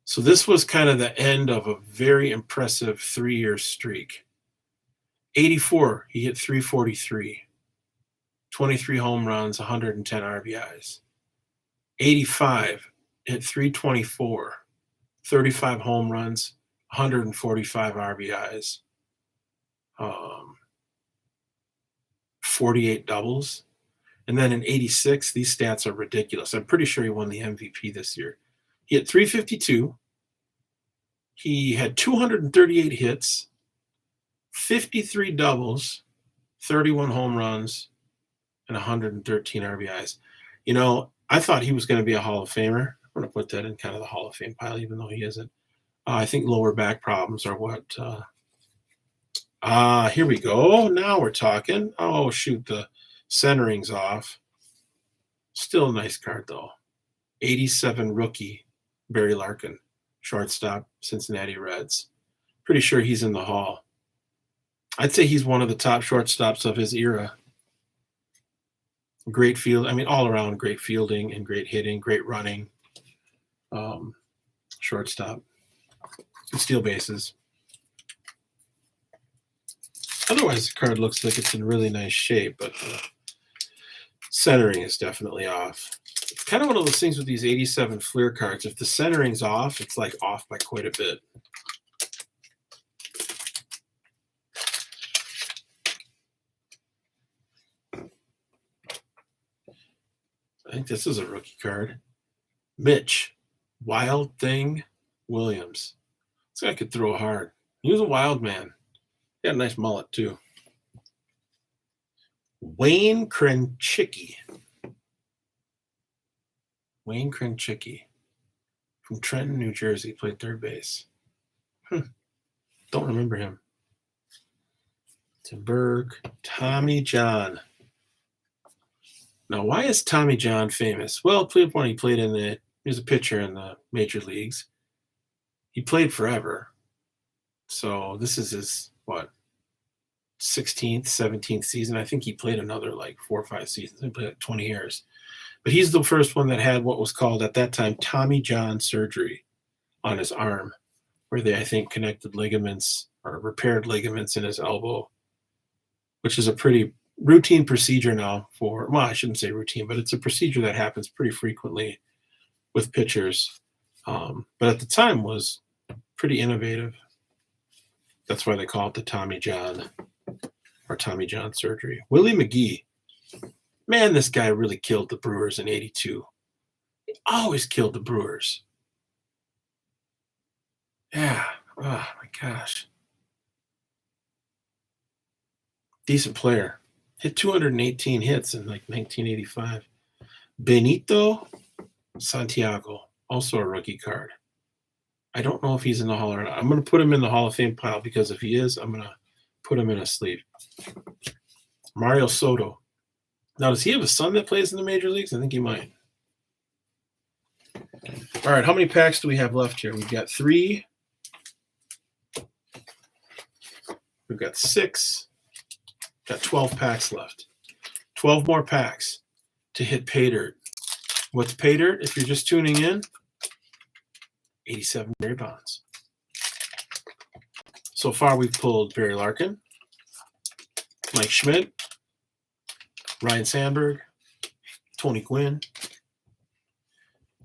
So this was kind of the end of a very impressive 3-year streak. 84, he hit 343. 23 home runs, 110 RBIs. 85, hit 324. 35 home runs, 145 RBIs. 48 doubles. And then in 86, these stats are ridiculous. I'm pretty sure he won the MVP this year. He had 352. He had 238 hits, 53 doubles, 31 home runs, and 113 RBIs. You know, I thought he was going to be a Hall of Famer. I'm going to put that in kind of the Hall of Fame pile, even though he isn't. I think lower back problems are what. Here we go. Now we're talking. Oh, shoot, the centering's off. Still a nice card, though. 87 rookie, Barry Larkin, shortstop, Cincinnati Reds. Pretty sure he's in the Hall. I'd say he's one of the top shortstops of his era. Great field. I mean, all around great fielding and great hitting, great running. Shortstop. Steal bases. Otherwise, the card looks like it's in really nice shape, but centering is definitely off. It's kind of one of those things with these 87 Fleer cards. If the centering's off, it's like off by quite a bit. I think this is a rookie card. Mitch, Wild Thing Williams. This guy could throw hard. He was a wild man. He had a nice mullet, too. Wayne Krenchicki. Wayne Krenchicki from Trenton, New Jersey, played third base. Don't remember him. Tim Burke, Tommy John. Now, why is Tommy John famous? Well, he played in the, he was a pitcher in the major leagues. He played forever. So this is his, 16th, 17th season. I think he played another like 4 or 5 seasons. He played like 20 years. But he's the first one that had what was called at that time Tommy John surgery on his arm, where they, I think, connected ligaments or repaired ligaments in his elbow, which is a pretty routine procedure now for, well, I shouldn't say routine, but it's a procedure that happens pretty frequently with pitchers. But at the time was pretty innovative. That's why they call it the Tommy John or Tommy John surgery. Willie McGee. Man, this guy really killed the Brewers in 82. He always killed the Brewers. Yeah. Oh, my gosh. Decent player. Hit 218 hits in like 1985. Benito Santiago, also a rookie card. I don't know if he's in the Hall or not. I'm going to put him in the Hall of Fame pile because if he is, I'm going to put him in a sleeve. Mario Soto. Now, does he have a son that plays in the major leagues? I think he might. All right, how many packs do we have left here? We've got 3. We've got 6. Got 12 packs left. 12 more packs to hit pay dirt. What's pay dirt? If you're just tuning in, 87 Barry Bonds. So far, we've pulled Barry Larkin, Mike Schmidt, Ryan Sandberg, Tony Gwynn,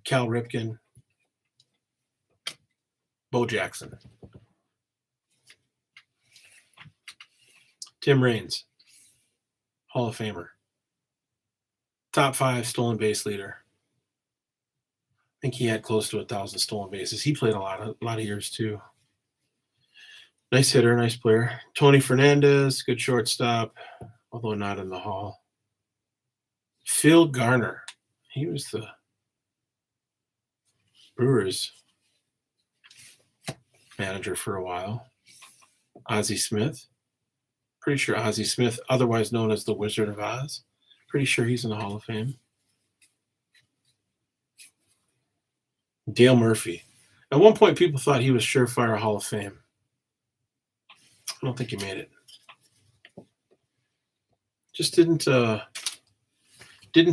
Cal Ripken, Bo Jackson, Tim Raines, Hall of Famer, top 5 stolen base leader. I think he had close to 1,000 stolen bases. He played a lot of years too. Nice hitter, nice player. Tony Fernandez, good shortstop, although not in the Hall. Phil Garner, he was the Brewers manager for a while. Ozzie Smith, pretty sure Ozzie Smith, otherwise known as the Wizard of Oz, pretty sure he's in the Hall of Fame. Dale Murphy. At one point, people thought he was surefire Hall of Fame. I don't think he made it. Just didn't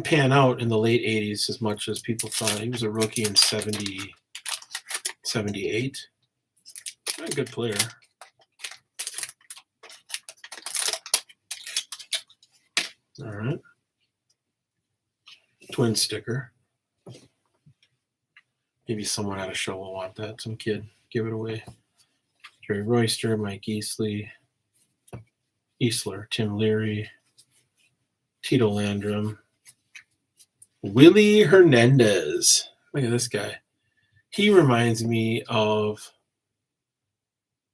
pan out in the late 80s as much as people thought. He was a rookie in 70, 78. A good player. All right. Twin sticker. Maybe someone at a show will want that. Some kid. Give it away. Jerry Royster, Mike Easler, Tim Leary, Tito Landrum, Willie Hernandez. Look at this guy. He reminds me of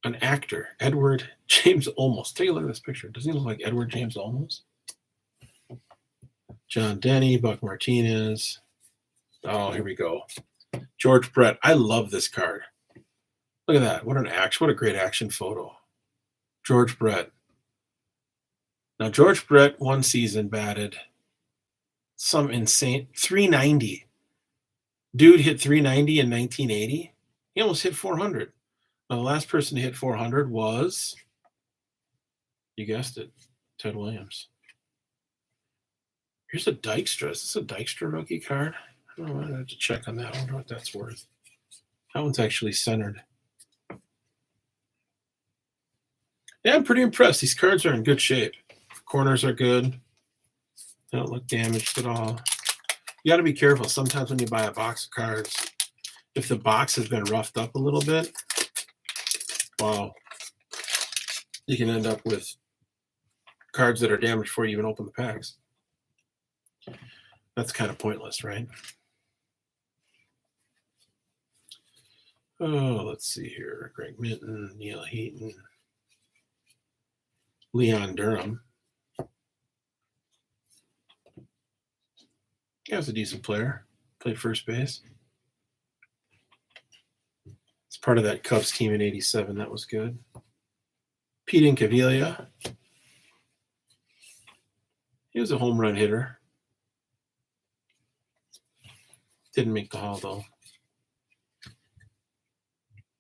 an actor, Edward James Olmos. Take a look at this picture. Doesn't he look like Edward James Olmos? John Denny, Buck Martinez. Oh, here we go. George Brett. I love this card. Look at that. What a great action photo. George Brett. Now, George Brett one season batted some insane 390. Dude hit 390 in 1980. He almost hit 400. Now, the last person to hit 400 was, you guessed it, Ted Williams. Here's a Dykstra. Is this a Dykstra rookie card? I don't know. I have to check on that. I wonder what that's worth. That one's actually centered. Yeah, I'm pretty impressed. These cards are in good shape. Corners are good. They don't look damaged at all. You got to be careful. Sometimes when you buy a box of cards, if the box has been roughed up a little bit, wow, you can end up with cards that are damaged before you even open the packs. That's kind of pointless, right? Oh, let's see here. Greg Minton, Neil Heaton, Leon Durham. He was a decent player. Played first base. It's part of that Cubs team in '87. That was good. Pete Incaviglia. He was a home run hitter. Didn't make the Hall, though.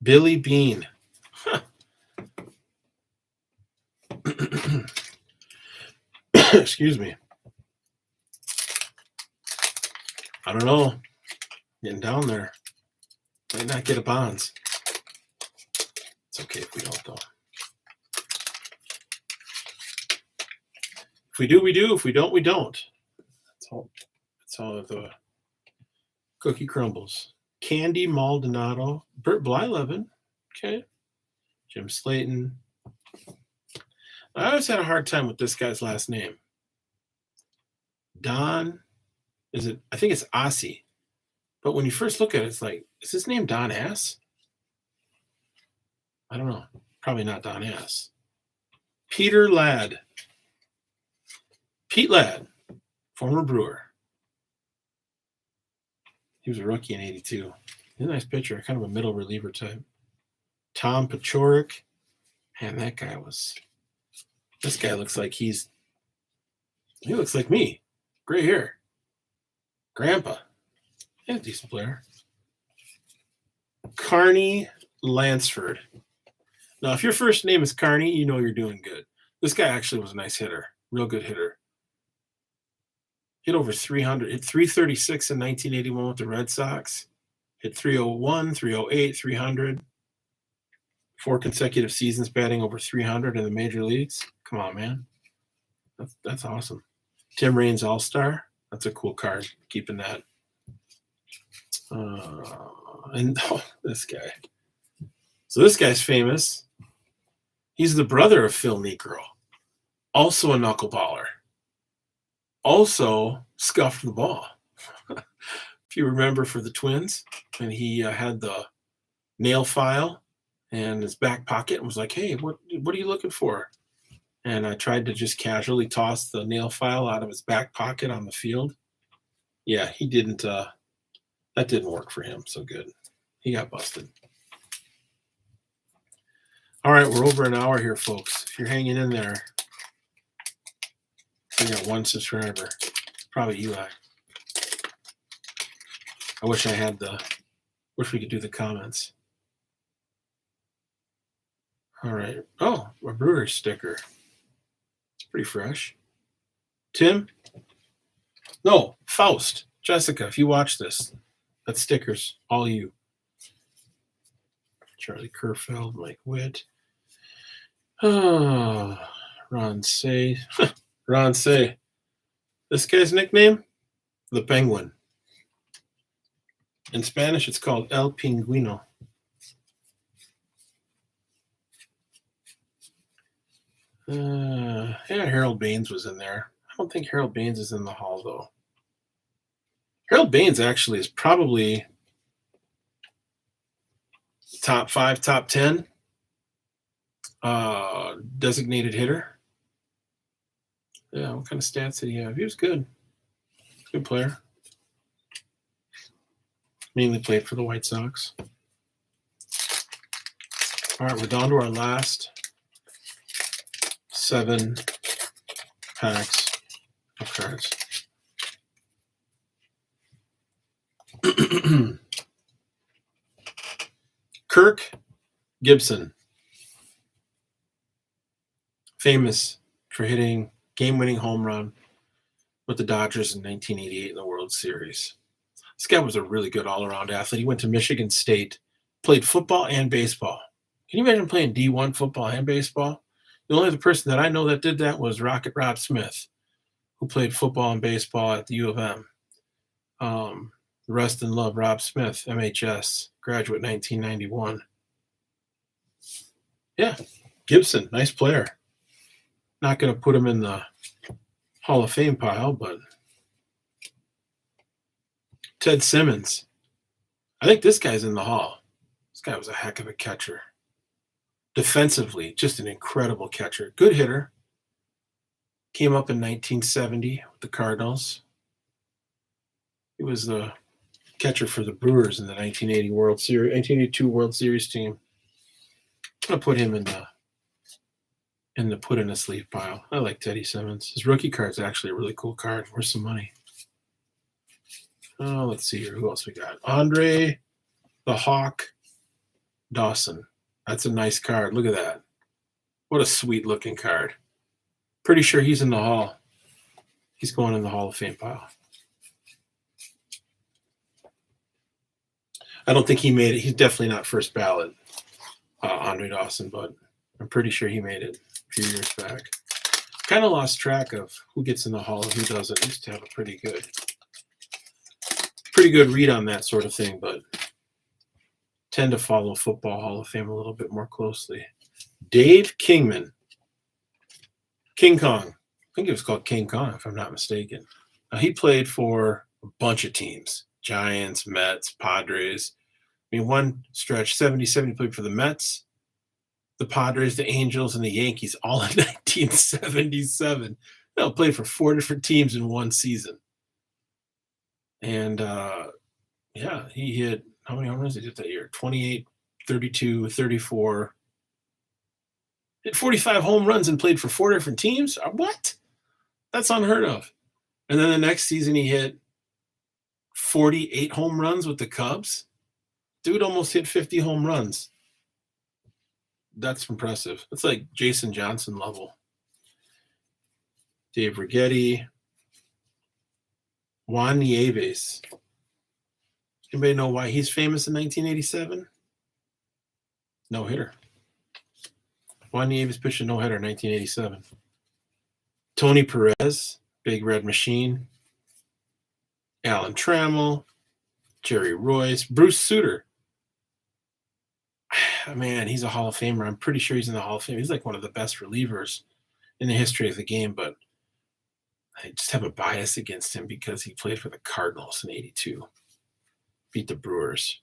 Billy Bean. Huh. Excuse me. I don't know. Getting down there. Might not get a Bonds. It's okay if we don't, though. If we do, we do. If we don't, we don't. That's how the cookie crumbles. Candy Maldonado. Bert Blyleven. Okay. Jim Slayton. I always had a hard time with this guy's last name. Don. I think it's Ossie. But when you first look at it, it's like, is his name Don Ass? I don't know. Probably not Don Ass. Peter Ladd. Pete Ladd, former Brewer. He was a rookie in '82. He's a nice pitcher, kind of a middle reliever type. Tom Pachorik. Man, this guy looks like he looks like me. Gray hair. Grandpa. He's a decent player. Carney Lansford. Now, if your first name is Carney, you know you're doing good. This guy actually was a nice hitter. Real good hitter. Hit over 300. Hit 336 in 1981 with the Red Sox. Hit 301, 308, 300. 4 consecutive seasons batting over 300 in the major leagues. Come on, man. That's awesome. Tim Raines All-Star. That's a cool card. Keeping that. This guy. So this guy's famous. He's the brother of Phil Niekro. Also a knuckleballer. Also scuffed the ball. If you remember for the Twins, and he had the nail file in his back pocket and was like, hey, what are you looking for? And I tried to just casually toss the nail file out of his back pocket on the field. Yeah, he didn't. That didn't work for him so good. He got busted. All right, we're over an hour here, folks. If you're hanging in there, we got 1 subscriber. Probably Eli. I wish we could do the comments. All right. Oh, a Brewer sticker. It's pretty fresh. Tim? No, Faust. Jessica, if you watch this, that's stickers. All you. Charlie Kerfeld, Mike Witt. Oh, Ron Say. Ron Say. This guy's nickname? The Penguin. In Spanish, it's called El Pingüino. Yeah, Harold Baines was in there. I don't think Harold Baines is in the hall, though. Harold Baines actually is probably top 5, top 10 designated hitter. Yeah, what kind of stats did he have? He was good. Good player. Mainly played for the White Sox. All right, we're down to our last 7 packs of cards. Kirk Gibson, famous for hitting game-winning home run with the Dodgers in 1988 in the World Series. This guy was a really good all-around athlete. He went to Michigan State, played football and baseball. Can you imagine playing D1 football and baseball? The only other person that I know that did that was Rocket Rob Smith, who played football and baseball at the U of M. Rest in love, Rob Smith, MHS, graduate 1991. Yeah, Gibson, nice player. Not going to put him in the Hall of Fame pile, but Ted Simmons. I think this guy's in the Hall. This guy was a heck of a catcher. Defensively, just an incredible catcher. Good hitter. Came up in 1970 with the Cardinals. He was the catcher for the Brewers in the 1982 World Series team. I'm going to put him in the put in a sleeve pile. I like Teddy Simmons. His rookie card's actually a really cool card. Worth some money. Oh, let's see here. Who else we got? Andre the Hawk Dawson. That's a nice card. Look at that. What a sweet looking card. Pretty sure he's in the Hall. He's going in the Hall of Fame pile. I don't think he made it. He's definitely not first ballot, Andre Dawson, but I'm pretty sure he made it a few years back. Kind of lost track of who gets in the Hall and who doesn't. I used to have a pretty good read on that sort of thing, but tend to follow Football Hall of Fame a little bit more closely. Dave Kingman. King Kong. I think it was called King Kong, if I'm not mistaken. He played for a bunch of teams. Giants, Mets, Padres. I mean, one stretch, 70 played for the Mets, the Padres, the Angels, and the Yankees, all in 1977. Played for 4 different teams in one season. And, he hit, how many home runs did he hit that year? 28, 32, 34. Hit 45 home runs and played for 4 different teams? What? That's unheard of. And then the next season he hit 48 home runs with the Cubs. Dude almost hit 50 home runs. That's impressive. That's like Jason Johnson level. Dave Righetti. Juan Nieves. Anybody know why he's famous in 1987? No hitter. Juan Nieves pitched a no hitter in 1987. Tony Perez, Big Red Machine. Alan Trammell, Jerry Royce, Bruce Sutter. Man, he's a Hall of Famer. I'm pretty sure he's in the Hall of Fame. He's like one of the best relievers in the history of the game, but I just have a bias against him because he played for the Cardinals in 82. Beat the Brewers.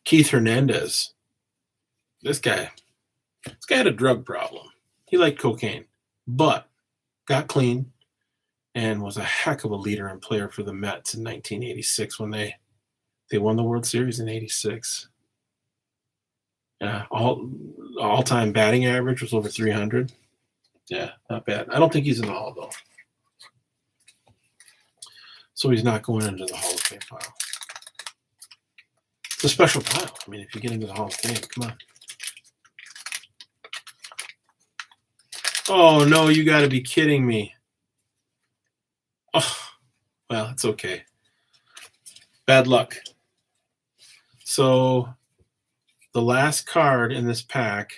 Keith Hernandez. This guy had a drug problem. He liked cocaine, but got clean and was a heck of a leader and player for the Mets in 1986 when they won the World Series in 86. Yeah, all-time batting average was over 300. Yeah, not bad. I don't think he's in the Hall, though. So he's not going into the Hall of Fame pile. It's a special pile. I mean, if you get into the Hall of Fame, come on. Oh, no, you got to be kidding me. Oh, well, it's okay. Bad luck. So the last card in this pack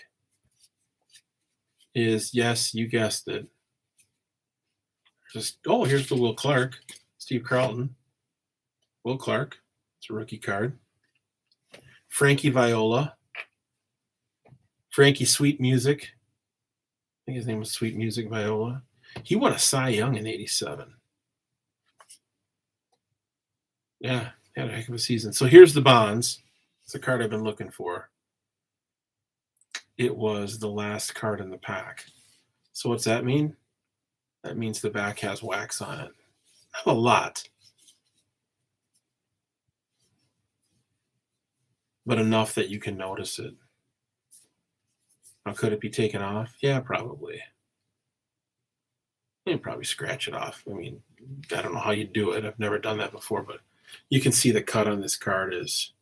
is, yes, you guessed it. Here's the Will Clark, Steve Carlton. Will Clark. It's a rookie card. Frankie Viola. Frankie Sweet Music. I think his name was Sweet Music Viola. He won a Cy Young in '87. Yeah, had a heck of a season. So here's the Bonds. It's a card I've been looking for. It was the last card in the pack. So what's that mean? That means the back has wax on it. Not a lot, but enough that you can notice it. Now, could it be taken off? Yeah, probably. You can probably scratch it off. I mean, I don't know how you do it. I've never done that before, but you can see the cut on this card is,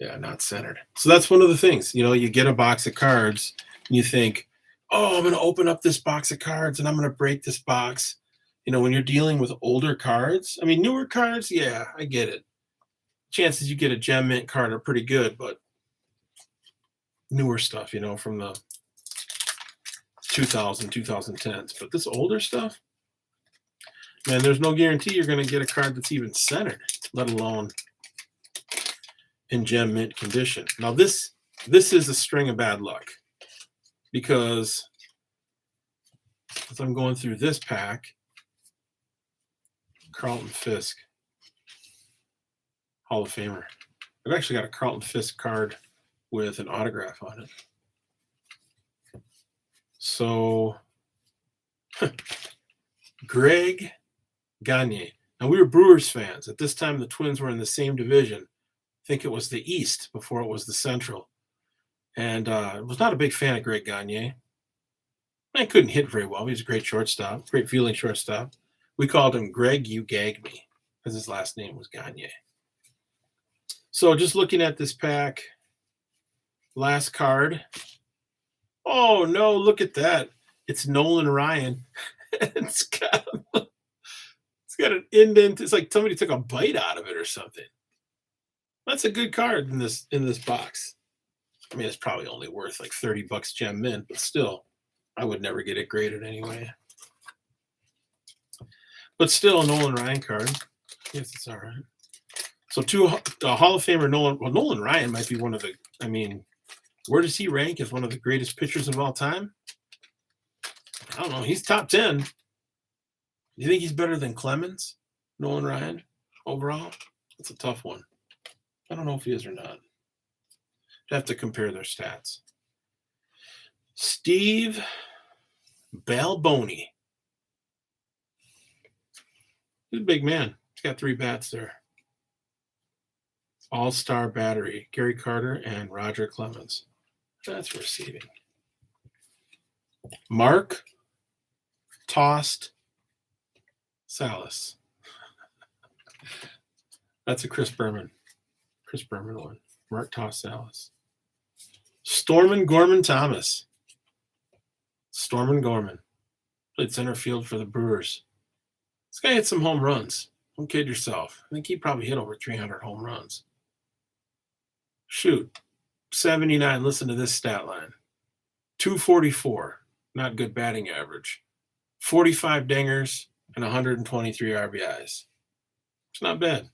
not centered. So that's one of the things. You get a box of cards and you think, oh, I'm going to open up this box of cards and I'm going to break this box. When you're dealing with older cards, I mean, newer cards, yeah, I get it. Chances you get a gem mint card are pretty good, but newer stuff, from the 2010s. But this older stuff, man, there's no guarantee you're going to get a card that's even centered, let alone in gem mint condition. Now, this is a string of bad luck because as I'm going through this pack, Carlton Fisk, Hall of Famer. I've actually got a Carlton Fisk card with an autograph on it. So, Greg Gagne. Now, we were Brewers fans. At this time, the Twins were in the same division. I think it was the East before it was the Central. And I was not a big fan of Greg Gagne. I couldn't hit very well. He was a great shortstop, great fielding shortstop. We called him Greg You Gag Me because his last name was Gagne. So just looking at this pack, last card. Oh, no, look at that. It's Nolan Ryan. It's got an indent. It's like somebody took a bite out of it or something. That's a good card in this box. I mean, it's probably only worth like $30 gem mint, but still, I would never get it graded anyway. But still, a Nolan Ryan card. Yes, it's all right. So Hall of Famer Nolan Ryan might be one of the, I mean, where does he rank as one of the greatest pitchers of all time? I don't know. He's top 10. Do you think he's better than Clemens, Nolan Ryan, overall? That's a tough one. I don't know if he is or not. I'd have to compare their stats. Steve Balboni. He's a big man. He's got 3 bats there. All-Star Battery, Gary Carter and Roger Clemens. That's receiving. Mark Tossed Salas. That's a Chris Berman one. Mark Tossed Salas. Stormin Gorman Thomas. Stormin Gorman. Played center field for the Brewers. This guy hit some home runs. Don't kid yourself. I think he probably hit over 300 home runs. Shoot. 79. Listen to this stat line. 244. Not good batting average. 45 dingers and 123 RBIs. It's not bad.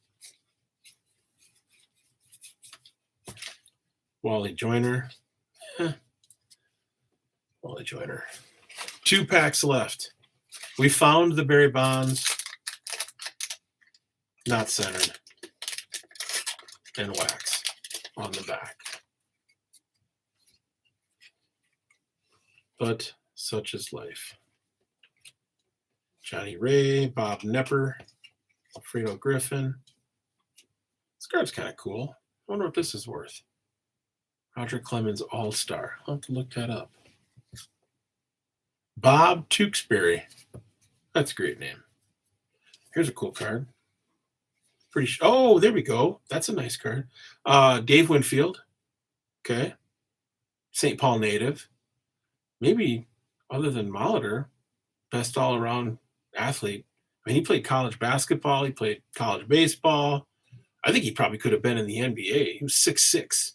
Wally Joyner. Wally Joyner. 2 packs left. We found the Barry Bonds. Not centered. And wax on the back. But such is life. Johnny Ray, Bob Nepper, Alfredo Griffin. This card's kind of cool. I wonder what this is worth. Roger Clemens All-Star. I'll have to look that up. Bob Tewksbury. That's a great name. Here's a cool card. Oh, there we go. That's a nice card. Dave Winfield. Okay. St. Paul native. Maybe other than Molitor, best all-around athlete. I mean, he played college basketball. He played college baseball. I think he probably could have been in the NBA. He was 6'6",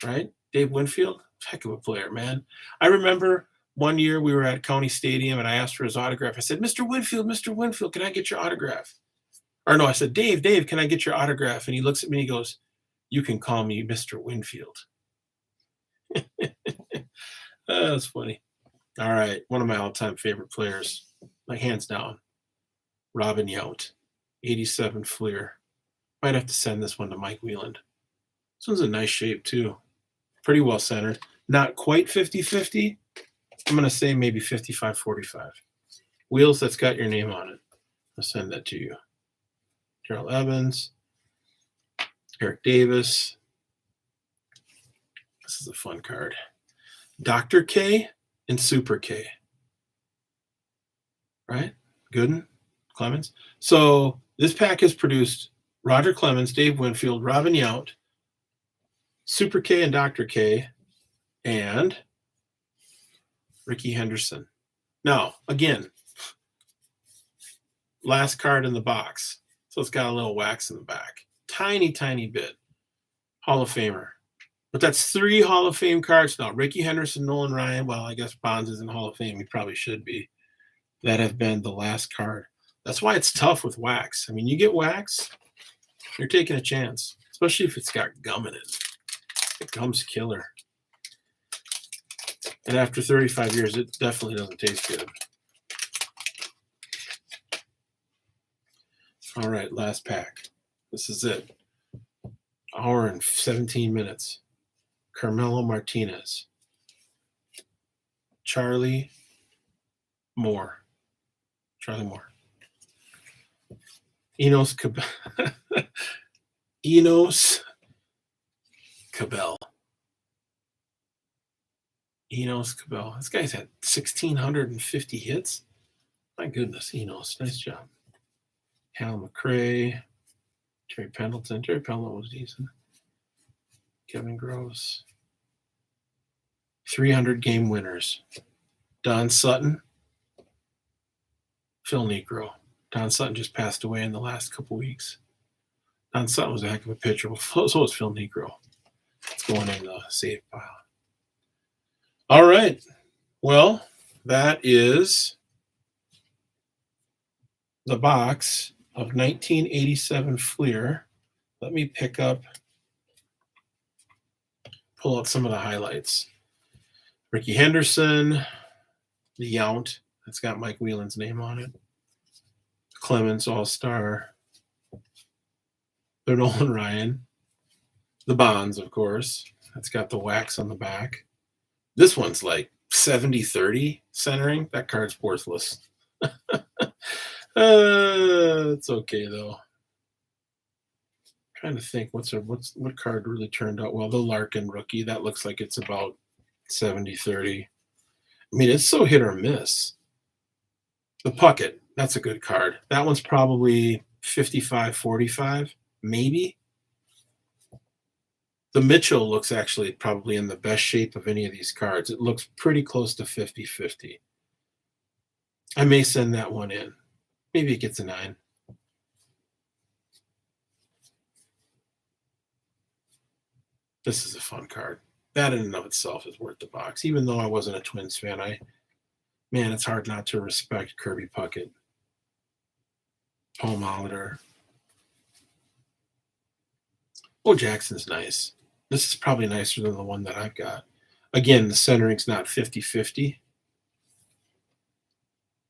right? Dave Winfield, heck of a player, man. I remember one year we were at County Stadium and I asked for his autograph. I said, Mr. Winfield, can I get your autograph? Or no, I said, Dave, can I get your autograph? And he looks at me and he goes, you can call me Mr. Winfield. That's funny. All right, one of my all-time favorite players, like hands down, Robin Yount, 87 Fleer. Might have to send this one to Mike Wheeland. This one's in nice shape, too. Pretty well centered. Not quite 50-50. I'm going to say maybe 55-45. Wheels, that's got your name on it. I'll send that to you. Darrell Evans. Eric Davis. This is a fun card. Dr. K and Super K. Right? Gooden, Clemens. So this pack has produced Roger Clemens, Dave Winfield, Robin Yount, Super K and Dr. K, and Ricky Henderson. Now, again, last card in the box. So it's got a little wax in the back. Tiny, tiny bit. Hall of Famer. But that's 3 Hall of Fame cards now. Ricky Henderson, Nolan Ryan. Well, I guess Bonds isn't Hall of Fame. He probably should be. That have been the last card. That's why it's tough with wax. I mean, you get wax, you're taking a chance, especially if it's got gum in it. The gum's killer. And after 35 years, it definitely doesn't taste good. All right, last pack. This is it. Hour and 17 minutes. Carmelo Martinez. Charlie Moore. Enos Cabell. Enos Cabell. This guy's had 1,650 hits. My goodness, Enos. Nice job. Hal McRae. Terry Pendleton. Terry Pendleton was decent. Kevin Gross. 300 game winners. Don Sutton. Phil Niekro. Don Sutton just passed away in the last couple weeks. Don Sutton was a heck of a pitcher. So was Phil Niekro. It's going in the save pile. All right. Well, that is the box of 1987 Fleer. Let me pull out some of the highlights. Ricky Henderson, the Yount. That's got Mike Wheeland's name on it. Clemens All-Star. The Nolan Ryan. The Bonds, of course. That's got the wax on the back. This one's like 70-30 centering. That card's worthless. It's okay, though. Trying to think what card really turned out well. The Larkin rookie. That looks like it's about 70-30. I mean, it's so hit or miss. The Puckett, that's a good card. That one's probably 55-45, maybe. The Mitchell looks actually probably in the best shape of any of these cards. It looks pretty close to 50-50. I may send that one in. Maybe it gets a 9. This is a fun card. That in and of itself is worth the box. Even though I wasn't a Twins fan, man, it's hard not to respect Kirby Puckett. Paul Molitor. Oh, Jackson's nice. This is probably nicer than the one that I've got. Again, the centering's not 50-50,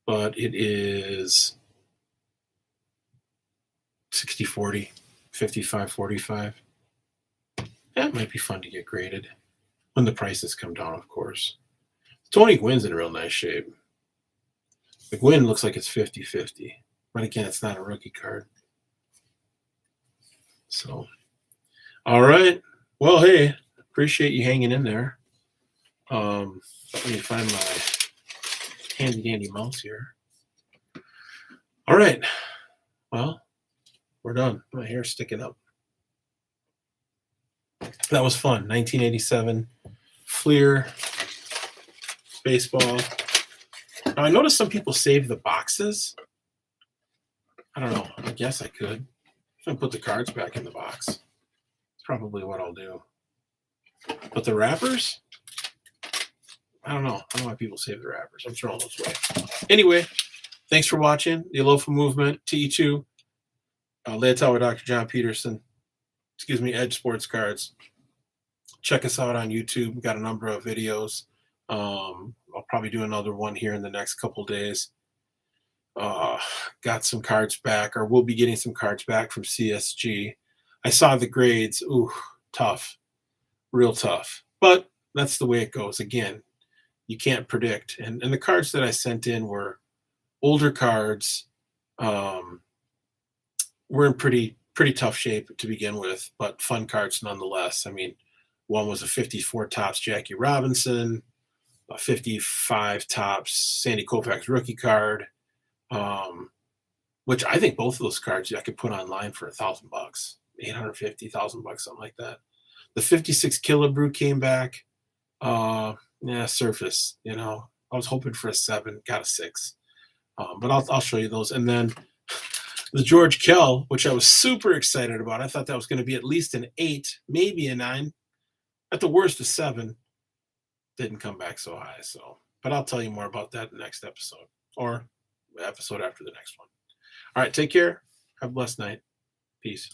but it is 60-40, 55-45. That might be fun to get graded when the prices come down, of course. Tony Gwynn's in real nice shape. McGwynn looks like it's 50-50. But again, it's not a rookie card. So, all right. Well, hey, appreciate you hanging in there. Let me find my handy-dandy mouse here. All right. Well, we're done. My hair's sticking up. That was fun. 1987 Fleer baseball. Now, I noticed some people save the boxes. I don't know. I guess I could. I'm gonna put the cards back in the box. It's probably what I'll do. But the wrappers, I don't know. I don't know why people save the wrappers. I'm throwing those away. Anyway, thanks for watching the Alofa Movement TE2. Leotower Dr. John Peterson. Edge Sports Cards. Check us out on YouTube. We've got a number of videos. I'll probably do another one here in the next couple days. Got some cards back, or we'll be getting some cards back from CSG. I saw the grades. Ooh, tough. Real tough. But that's the way it goes. Again, you can't predict. And the cards that I sent in were older cards. We're in pretty tough shape to begin with, but fun cards nonetheless. I mean, one was a 54 tops Jackie Robinson, a 55 tops Sandy Koufax rookie card, which I think both of those cards I could put online for $1,000, $850, $1,000, something like that. The 56 Killebrew came back. Surface. You know, I was hoping for a 7, got a 6. But I'll show you those. And then the George Kell, which I was super excited about. I thought that was going to be at least an 8, maybe a 9. At the worst, a 7. Didn't come back so high. But I'll tell you more about that in the next episode, or the episode after the next one. All right, take care. Have a blessed night. Peace.